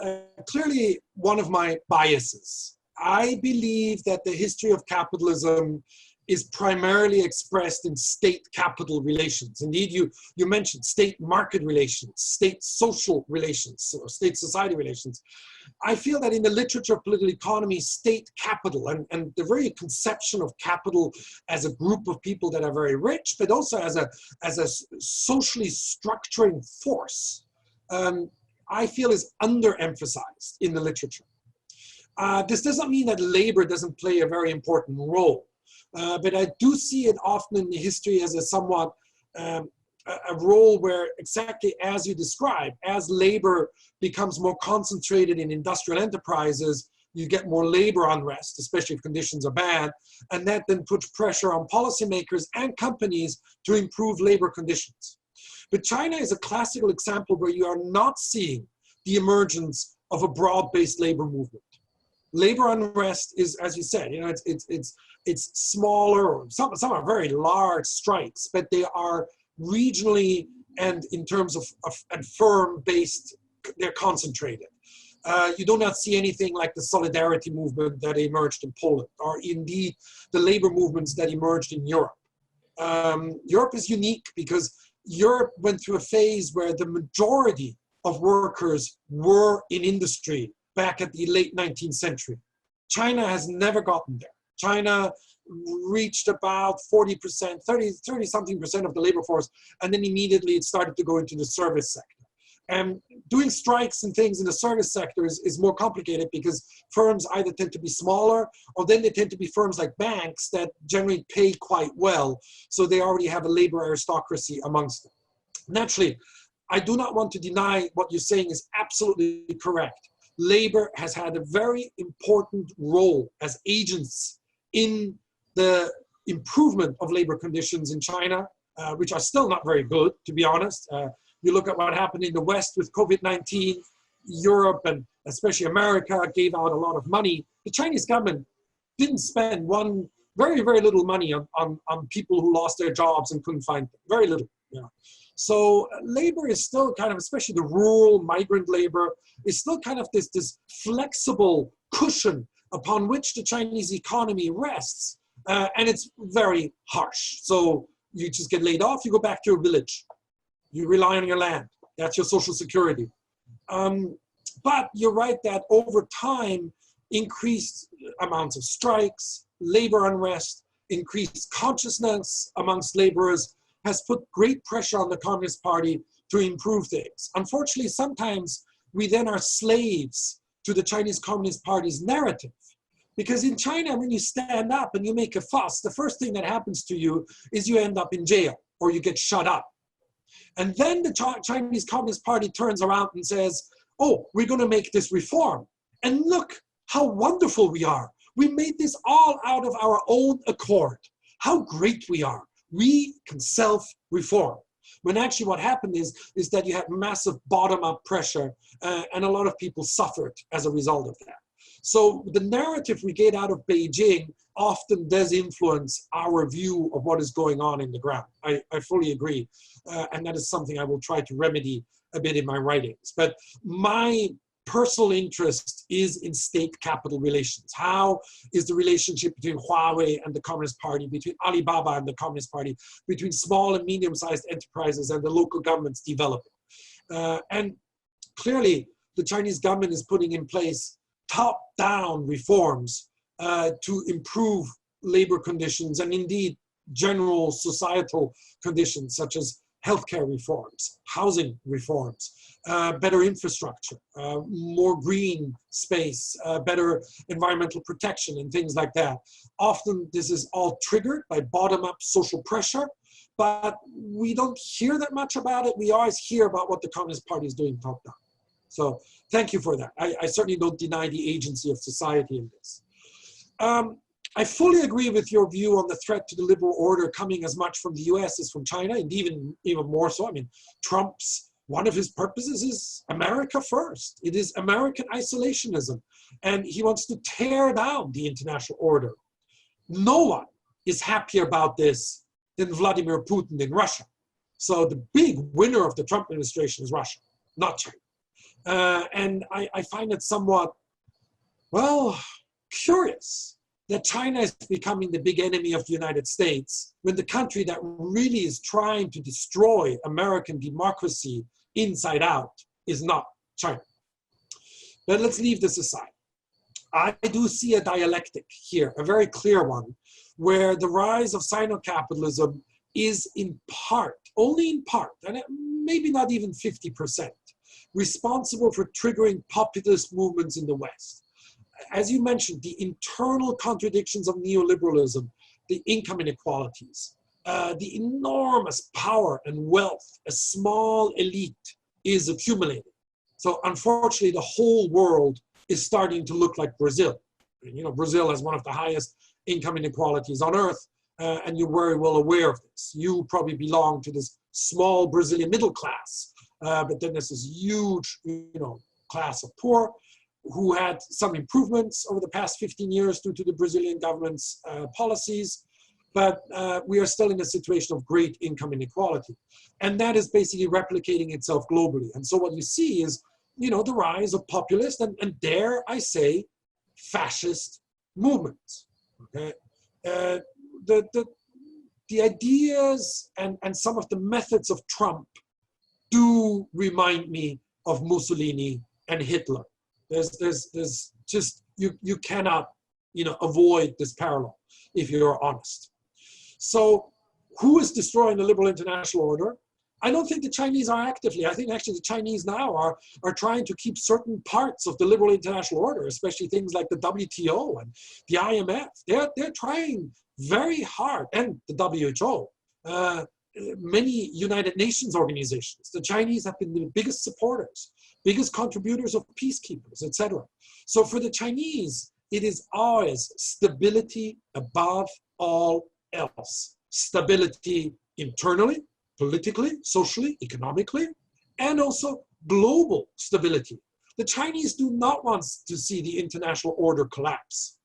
clearly one of my biases. I believe that the history of capitalism is primarily expressed in state-capital relations. Indeed, you mentioned state-market relations, state-social relations, or state-society relations. I feel that in the literature of political economy, state-capital and the very conception of capital as a group of people that are very rich, but also as a socially structuring force, I feel is underemphasized in the literature. This doesn't mean that labor doesn't play a very important role. But I do see it often in the history as a somewhat a role where, exactly as you describe, as labor becomes more concentrated in industrial enterprises, you get more labor unrest, especially if conditions are bad, and that then puts pressure on policymakers and companies to improve labor conditions. But China is a classical example where you are not seeing the emergence of a broad-based labor movement. Labor unrest is, as you said, you know, it's smaller, or some are very large strikes, but they are regionally and in terms of and firm-based, they're concentrated. You do not see anything like the solidarity movement that emerged in Poland, or indeed the labor movements that emerged in Europe. Europe is unique because Europe went through a phase where the majority of workers were in industry back at the late 19th century. China has never gotten there. China reached about 40%, 30-something% of the labor force, and then immediately it started to go into the service sector. And doing strikes and things in the service sector is more complicated because firms either tend to be smaller, or then they tend to be firms like banks that generally pay quite well, so they already have a labor aristocracy amongst them. Naturally, I do not want to deny what you're saying is absolutely correct. Labor has had a very important role as agents in the improvement of labor conditions in China, which are still not very good, to be honest. You look at what happened in the West with COVID-19, Europe and especially America gave out a lot of money. The Chinese government didn't spend very, very little money on people who lost their jobs and couldn't find them, very little. Yeah. So labor is still kind of, especially the rural migrant labor, is still kind of this flexible cushion upon which the Chinese economy rests. And it's very harsh. So you just get laid off, you go back to your village. You rely on your land. That's your social security. But you're right that over time, increased amounts of strikes, labor unrest, increased consciousness amongst laborers has put great pressure on the Communist Party to improve things. Unfortunately, sometimes we then are slaves to the Chinese Communist Party's narrative. Because in China, when you stand up and you make a fuss, the first thing that happens to you is you end up in jail or you get shut up. And then the Chinese Communist Party turns around and says, oh, we're going to make this reform. And look how wonderful we are. We made this all out of our own accord. How great we are. We can self-reform. When actually what happened is that you had massive bottom-up pressure and a lot of people suffered as a result of that. So the narrative we get out of Beijing often does influence our view of what is going on in the ground. I fully agree. And that is something I will try to remedy a bit in my writings. But my personal interest is in state-capital relations. How is the relationship between Huawei and the Communist Party, between Alibaba and the Communist Party, between small and medium-sized enterprises and the local governments developing? And clearly, the Chinese government is putting in place top-down reforms to improve labor conditions and indeed general societal conditions such as healthcare reforms, housing reforms, better infrastructure, more green space, better environmental protection and things like that. Often this is all triggered by bottom-up social pressure, but we don't hear that much about it. We always hear about what the Communist Party is doing top-down. So thank you for that. I certainly don't deny the agency of society in this. I fully agree with your view on the threat to the liberal order coming as much from the US as from China, and even more so. I mean, one of his purposes is America first. It is American isolationism. And he wants to tear down the international order. No one is happier about this than Vladimir Putin in Russia. So the big winner of the Trump administration is Russia, not China. And I find it somewhat, well, curious that China is becoming the big enemy of the United States when the country that really is trying to destroy American democracy inside out is not China. But let's leave this aside. I do see a dialectic here, a very clear one, where the rise of Sino-Capitalism is in part, only in part, and maybe not even 50%, responsible for triggering populist movements in the West. As you mentioned, the internal contradictions of neoliberalism, the income inequalities, the enormous power and wealth a small elite is accumulating. So unfortunately, the whole world is starting to look like Brazil. You know, Brazil has one of the highest income inequalities on earth, and you're very well aware of this. You probably belong to this small Brazilian middle class, but then there's this huge, class of poor who had some improvements over the past 15 years due to the Brazilian government's policies, but we are still in a situation of great income inequality. And that is basically replicating itself globally. And so what you see is, the rise of populist and dare I say, fascist movements. Okay? The ideas and some of the methods of Trump do remind me of Mussolini and Hitler. There's just, you cannot, avoid this parallel if you're honest. So who is destroying the liberal international order? I don't think the Chinese are actively. I think actually the Chinese now are trying to keep certain parts of the liberal international order, especially things like the WTO and the IMF. They're trying very hard, and the WHO, many United Nations organizations. The Chinese have been the biggest supporters, biggest contributors of peacekeepers, etc. So for the Chinese, it is always stability above all else. Stability internally, politically, socially, economically, and also global stability. The Chinese do not want to see the international order collapse.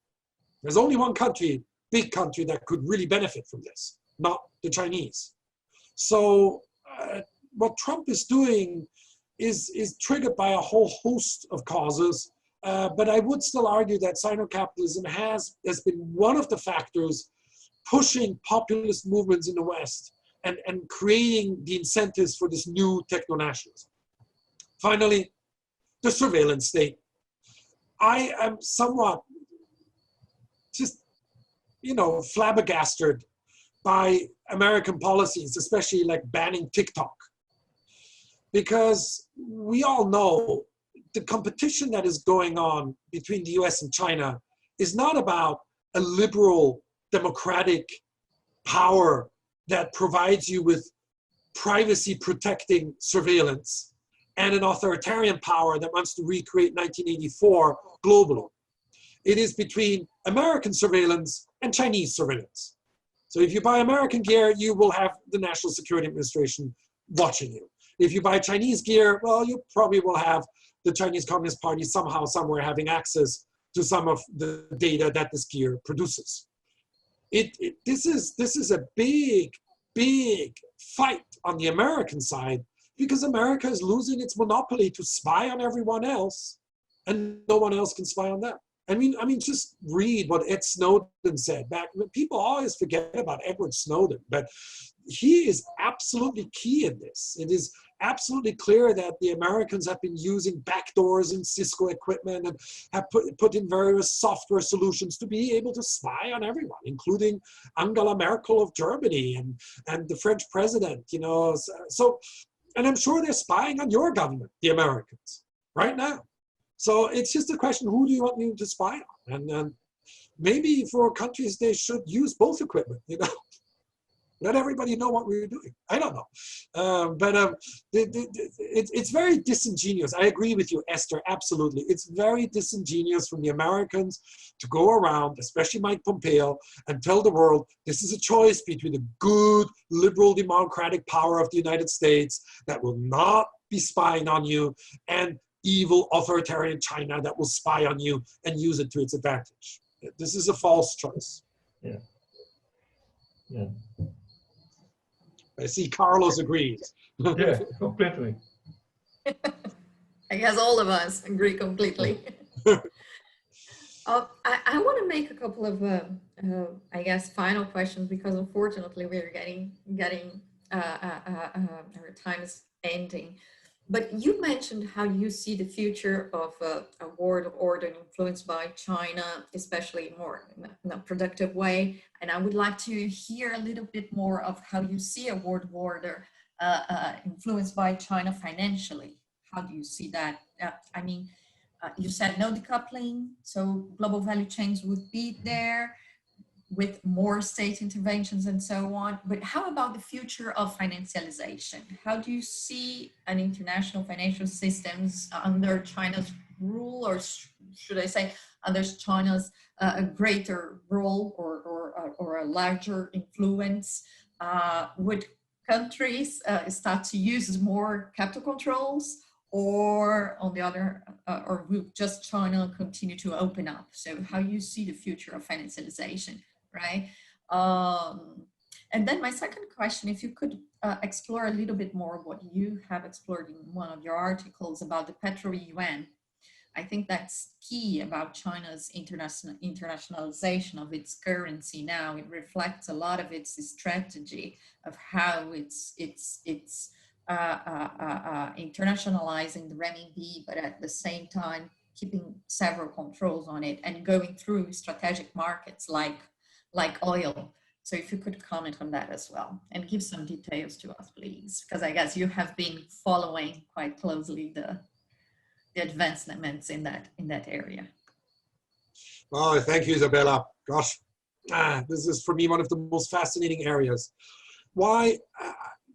There's only one country, big country, that could really benefit from this, not the Chinese. So what Trump is doing is triggered by a whole host of causes, but I would still argue that Sino-Capitalism has been one of the factors pushing populist movements in the West and creating the incentives for this new techno-nationalism. Finally, the surveillance state. I am somewhat just, flabbergasted by American policies, especially like banning TikTok. Because we all know the competition that is going on between the US and China is not about a liberal democratic power that provides you with privacy protecting surveillance and an authoritarian power that wants to recreate 1984 globally. It is between American surveillance and Chinese surveillance. So if you buy American gear, you will have the National Security Administration watching you. If you buy Chinese gear, well, you probably will have the Chinese Communist Party somehow, somewhere having access to some of the data that this gear produces. This is a big fight on the American side because America is losing its monopoly to spy on everyone else, and no one else can spy on them. I mean, just read what Ed Snowden said back. People always forget about Edward Snowden, but he is absolutely key in this. It is absolutely clear that the Americans have been using backdoors in Cisco equipment and have put in various software solutions to be able to spy on everyone, including Angela Merkel of Germany and the French president, So, and I'm sure they're spying on your government, the Americans, right now. So it's just a question, who do you want you to spy on? And maybe for countries, they should use both equipment, Let everybody know what we were doing. I don't know. It's very disingenuous. I agree with you, Esther, absolutely. It's very disingenuous from the Americans to go around, especially Mike Pompeo, and tell the world this is a choice between the good, liberal, democratic power of the United States that will not be spying on you and evil, authoritarian China that will spy on you and use it to its advantage. This is a false choice. Yeah. Yeah. I see Carlos agrees. Yeah, completely. I guess all of us agree completely. I want to make a couple of, I guess, final questions, because unfortunately we're getting our time is ending. But you mentioned how you see the future of a world of order influenced by China, especially more in a productive way. And I would like to hear a little bit more of how you see a world of order influenced by China financially. How do you see that? I mean, you said no decoupling, so global value chains would be there with more state interventions and so on. But how about the future of financialization? How do you see an international financial systems under China's rule, or should I say under China's a greater role or a larger influence? Would countries start to use more capital controls, or on the other, or will just China continue to open up? So how you see the future of financialization? Right. And then my second question, if you could explore a little bit more what you have explored in one of your articles about the petro-yuan. I think that's key about China's internationalization of its currency now. It reflects a lot of its strategy of how it's internationalizing the renminbi, but at the same time keeping several controls on it and going through strategic markets like oil. So if you could comment on that as well and give some details to us, please, because I guess you have been following quite closely the advancements in that area. Oh, thank you, Isabela. Gosh, this is for me one of the most fascinating areas. Why?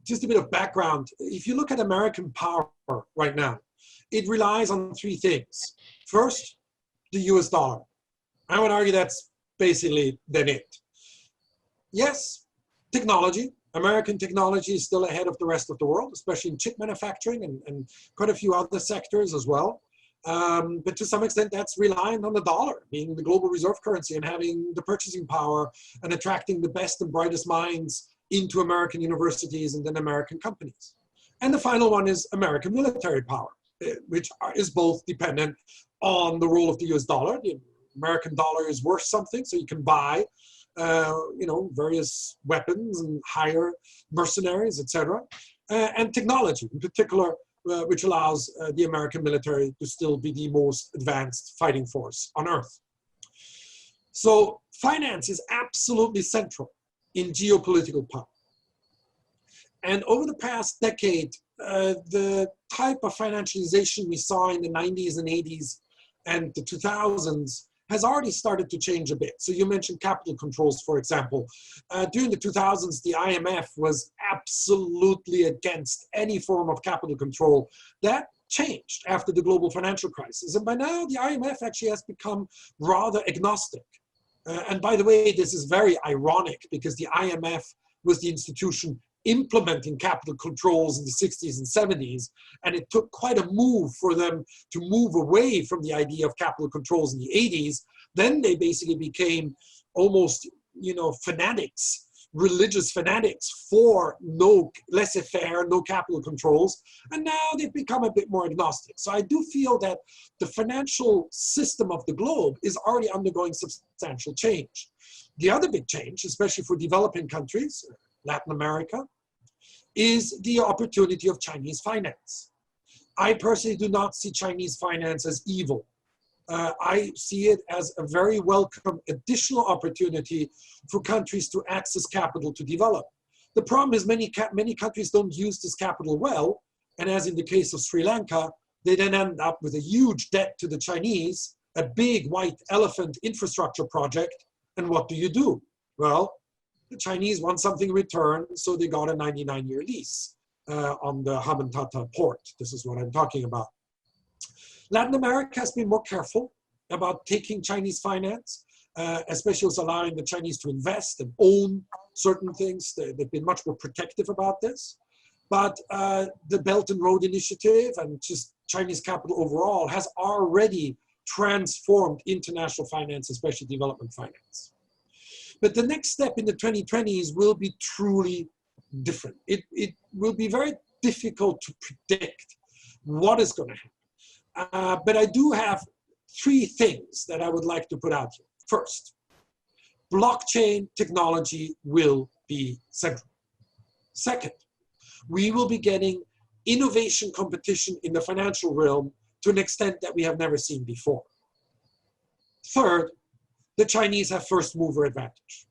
Just a bit of background. If you look at American power right now, it relies on three things. First, the US dollar. I would argue that's basically then it. Yes, technology. American technology is still ahead of the rest of the world, especially in chip manufacturing and quite a few other sectors as well. But to some extent, that's reliant on the dollar being the global reserve currency and having the purchasing power and attracting the best and brightest minds into American universities and then American companies. And the final one is American military power, which is both dependent on the role of the US dollar. The American dollar is worth something, so you can buy, various weapons and hire mercenaries, etc. And technology, in particular, which allows the American military to still be the most advanced fighting force on Earth. So finance is absolutely central in geopolitical power. And over the past decade, the type of financialization we saw in the 90s and 80s and the 2000s has already started to change a bit. So you mentioned capital controls, for example. During the 2000s, the IMF was absolutely against any form of capital control. That changed after the global financial crisis. And by now, the IMF actually has become rather agnostic. And by the way, this is very ironic because the IMF was the institution implementing capital controls in the 60s and 70s, and it took quite a move for them to move away from the idea of capital controls in the 80s. Then they basically became almost, fanatics, religious fanatics for no laissez-faire, no capital controls, and now they've become a bit more agnostic. So I do feel that the financial system of the globe is already undergoing substantial change. The other big change, especially for developing countries, Latin America, is the opportunity of Chinese finance. I personally do not see Chinese finance as evil. I see it as a very welcome additional opportunity for countries to access capital to develop. The problem is many countries don't use this capital well, and as in the case of Sri Lanka, they then end up with a huge debt to the Chinese, a big white elephant infrastructure project, and what do? Well, The Chinese want something in return, so they got a 99-year lease on the Hamantata port. This is what I'm talking about. Latin America has been more careful about taking Chinese finance, especially with allowing the Chinese to invest and own certain things. They've been much more protective about this. But the Belt and Road Initiative and just Chinese capital overall has already transformed international finance, especially development finance. But the next step in the 2020s will be truly different. It will be very difficult to predict what is going to happen. But I do have 3 things that I would like to put out here. First, blockchain technology will be central. Second, we will be getting innovation competition in the financial realm to an extent that we have never seen before. Third, the Chinese have first mover advantage.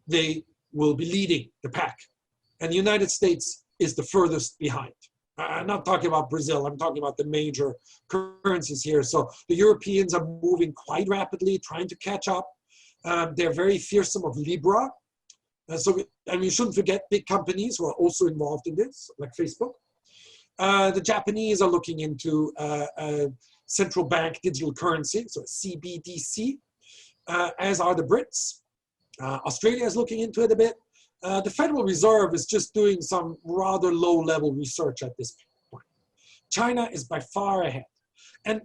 They will be leading the pack. And the United States is the furthest behind. I'm not talking about Brazil, I'm talking about the major currencies here. So the Europeans are moving quite rapidly, trying to catch up. They're very fearsome of Libra. And we shouldn't forget big companies who are also involved in this, like Facebook. The Japanese are looking into central bank digital currency, so CBDC, as are the Brits. Australia is looking into it a bit. The Federal Reserve is just doing some rather low-level research at this point. China is by far ahead. And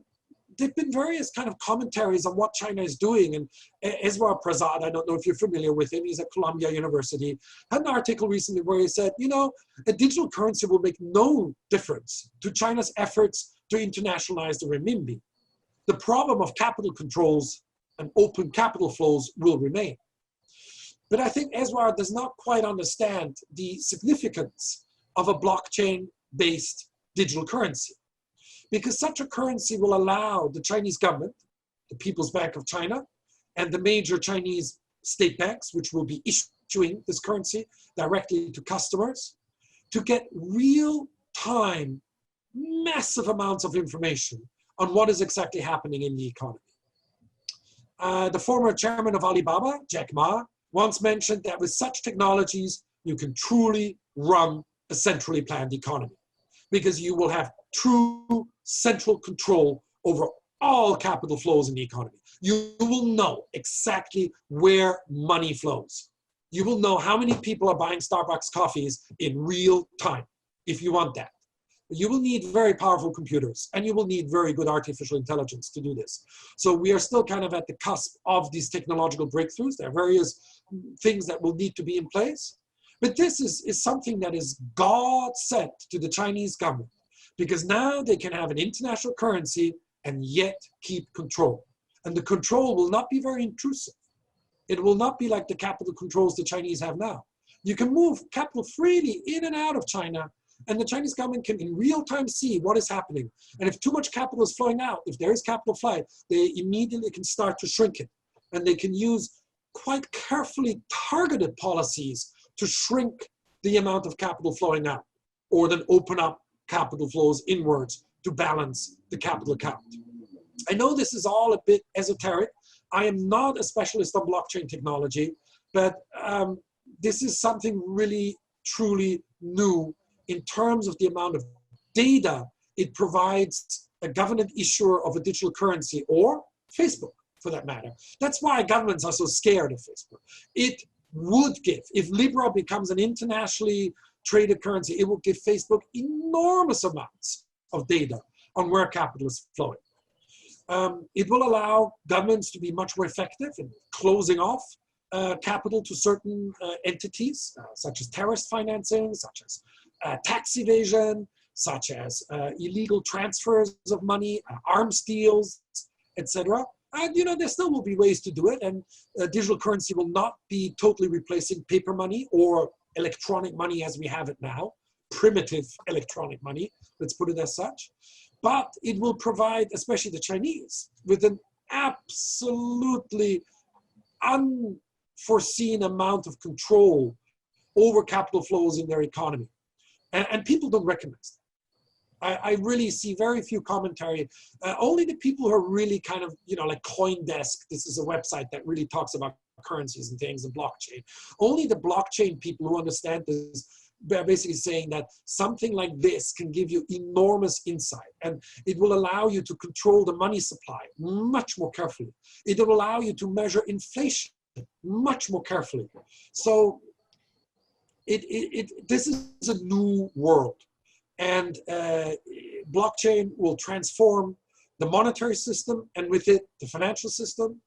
there have been various kind of commentaries on what China is doing. And Eswar Prasad, I don't know if you're familiar with him, he's at Columbia University, had an article recently where he said, you know, a digital currency will make no difference to China's efforts to internationalize the renminbi. The problem of capital controls and open capital flows will remain. But I think Eswar does not quite understand the significance of a blockchain-based digital currency. Because such a currency will allow the Chinese government, the People's Bank of China, and the major Chinese state banks, which will be issuing this currency directly to customers, to get real-time, massive amounts of information on what is exactly happening in the economy. The former chairman of Alibaba, Jack Ma, once mentioned that with such technologies, you can truly run a centrally planned economy because you will have true central control over all capital flows in the economy. You will know exactly where money flows. You will know how many people are buying Starbucks coffees in real time, if you want that. You will need very powerful computers, and you will need very good artificial intelligence to do this. So we are still kind of at the cusp of these technological breakthroughs. There are various things that will need to be in place. But this is something that is God sent to the Chinese government, because now they can have an international currency and yet keep control. And the control will not be very intrusive. It will not be like the capital controls the Chinese have now. You can move capital freely in and out of China, and the Chinese government can in real time see what is happening. And if too much capital is flowing out, if there is capital flight, they immediately can start to shrink it. And they can use quite carefully targeted policies to shrink the amount of capital flowing out, or then open up capital flows inwards to balance the capital account. I know this is all a bit esoteric. I am not a specialist on blockchain technology, but this is something really, truly new in terms of the amount of data it provides a government issuer of a digital currency, or Facebook for that matter. That's why governments are so scared of Facebook. It would give, if Libra becomes an internationally traded currency, it will give Facebook enormous amounts of data on where capital is flowing. It will allow governments to be much more effective in closing off capital to certain entities, such as terrorist financing, such as tax evasion, such as illegal transfers of money, arms deals, etc. And you know, there still will be ways to do it, and digital currency will not be totally replacing paper money or electronic money as we have it now, primitive electronic money, let's put it as such. But it will provide, especially the Chinese, with an absolutely unforeseen amount of control over capital flows in their economy. And people don't recognize that. I really see very few commentary. Only the people who are really kind of, you know, like CoinDesk, this is a website that really talks about currencies and things and blockchain. Only the blockchain people who understand this are basically saying that something like this can give you enormous insight, and it will allow you to control the money supply much more carefully. It will allow you to measure inflation much more carefully. So this is a new world, and blockchain will transform the monetary system, and with it, the financial system.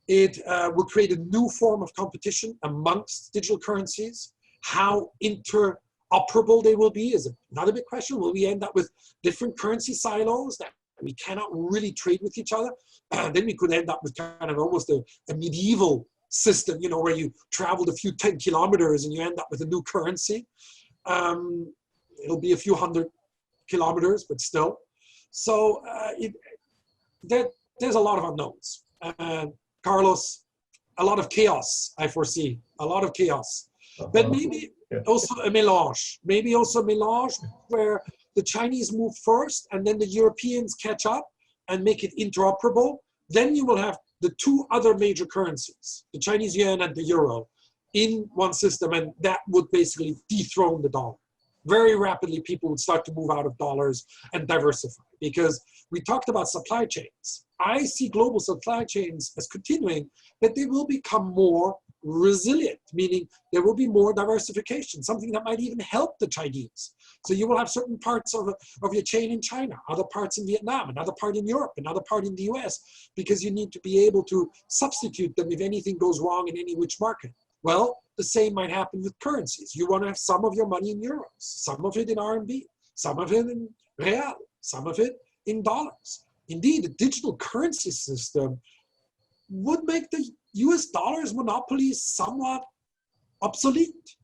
It will create a new form of competition amongst digital currencies. How interoperable they will be is another big question. Will we end up with different currency silos that we cannot really trade with each other? Then we could end up with kind of almost a medieval system, you know, where you traveled a few 10 kilometers and you end up with a new currency. It'll be a few 100 kilometers, but still. So there's a lot of unknowns. Carlos, a lot of chaos, I foresee, a lot of chaos. But maybe also a melange, where the Chinese move first and then the Europeans catch up and make it interoperable. Then you will have the two other major currencies, the Chinese yuan and the euro, in one system, and that would basically dethrone the dollar. Very rapidly, people would start to move out of dollars and diversify, because we talked about supply chains. I see global supply chains as continuing, but they will become more resilient, meaning there will be more diversification, something that might even help the Chinese. So you will have certain parts of your chain in China, other parts in Vietnam, another part in Europe, another part in the US, because you need to be able to substitute them if anything goes wrong in any which market. Well, the same might happen with currencies. You want to have some of your money in euros, some of it in RMB, some of it in real, some of it in dollars. Indeed, a digital currency system would make the US dollar's monopoly somewhat obsolete,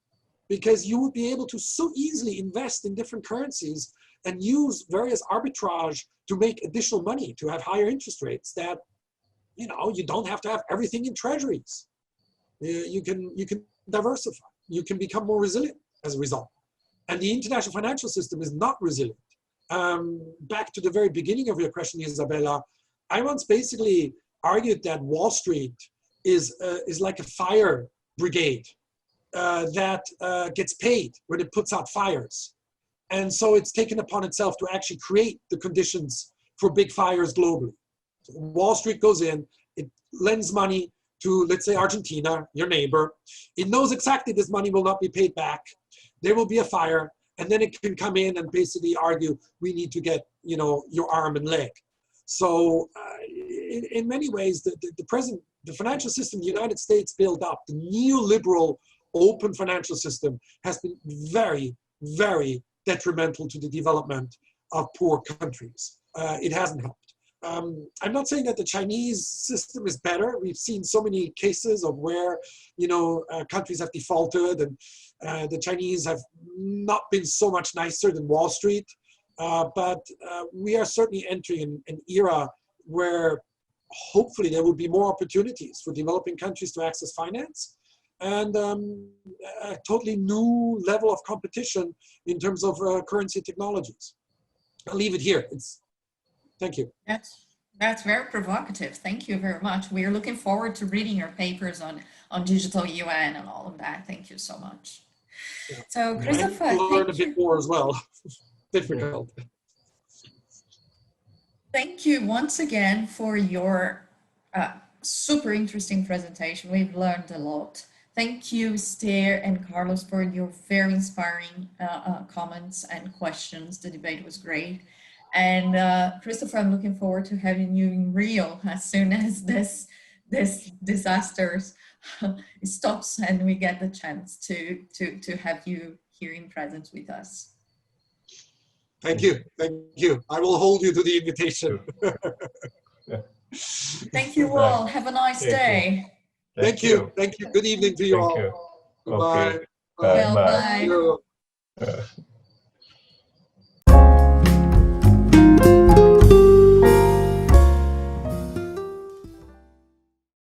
because you would be able to so easily invest in different currencies and use various arbitrage to make additional money, to have higher interest rates, that, you know, you don't have to have everything in treasuries. You can diversify. You can become more resilient as a result. And the international financial system is not resilient. Back to the very beginning of your question, Isabela, I once basically argued that Wall Street is like a fire brigade that gets paid when it puts out fires. And so it's taken upon itself to actually create the conditions for big fires globally. So Wall Street goes in, it lends money to, let's say, Argentina, your neighbor. It knows exactly this money will not be paid back. There will be a fire, and then it can come in and basically argue, we need to get, you know, your arm and leg. So in many ways, the financial system the United States built up, the neoliberal open financial system, has been very, very detrimental to the development of poor countries. It hasn't helped. I'm not saying that the Chinese system is better. We've seen so many cases of where, you know, countries have defaulted, and the Chinese have not been so much nicer than Wall Street. But we are certainly entering an era where hopefully there will be more opportunities for developing countries to access finance, and a totally new level of competition in terms of currency technologies. I'll leave it here. Thank you. That's very provocative. Thank you very much. We are looking forward to reading your papers on digital UN and all of that. Thank you so much. Yeah. So, Christopher, I learn a bit more as well. Difficult. Thank you once again for your super interesting presentation. We've learned a lot. Thank you, Esther and Carlos, for your very inspiring comments and questions. The debate was great. And Christopher, I'm looking forward to having you in Rio as soon as this disaster stops and we get the chance to have you here in presence with us. Thank you. Thank you. I will hold you to the invitation. Thank you all. Have a nice day. Thank you. Thank you. Good evening to you all. You. Bye. Okay. Bye. Bye. Bye.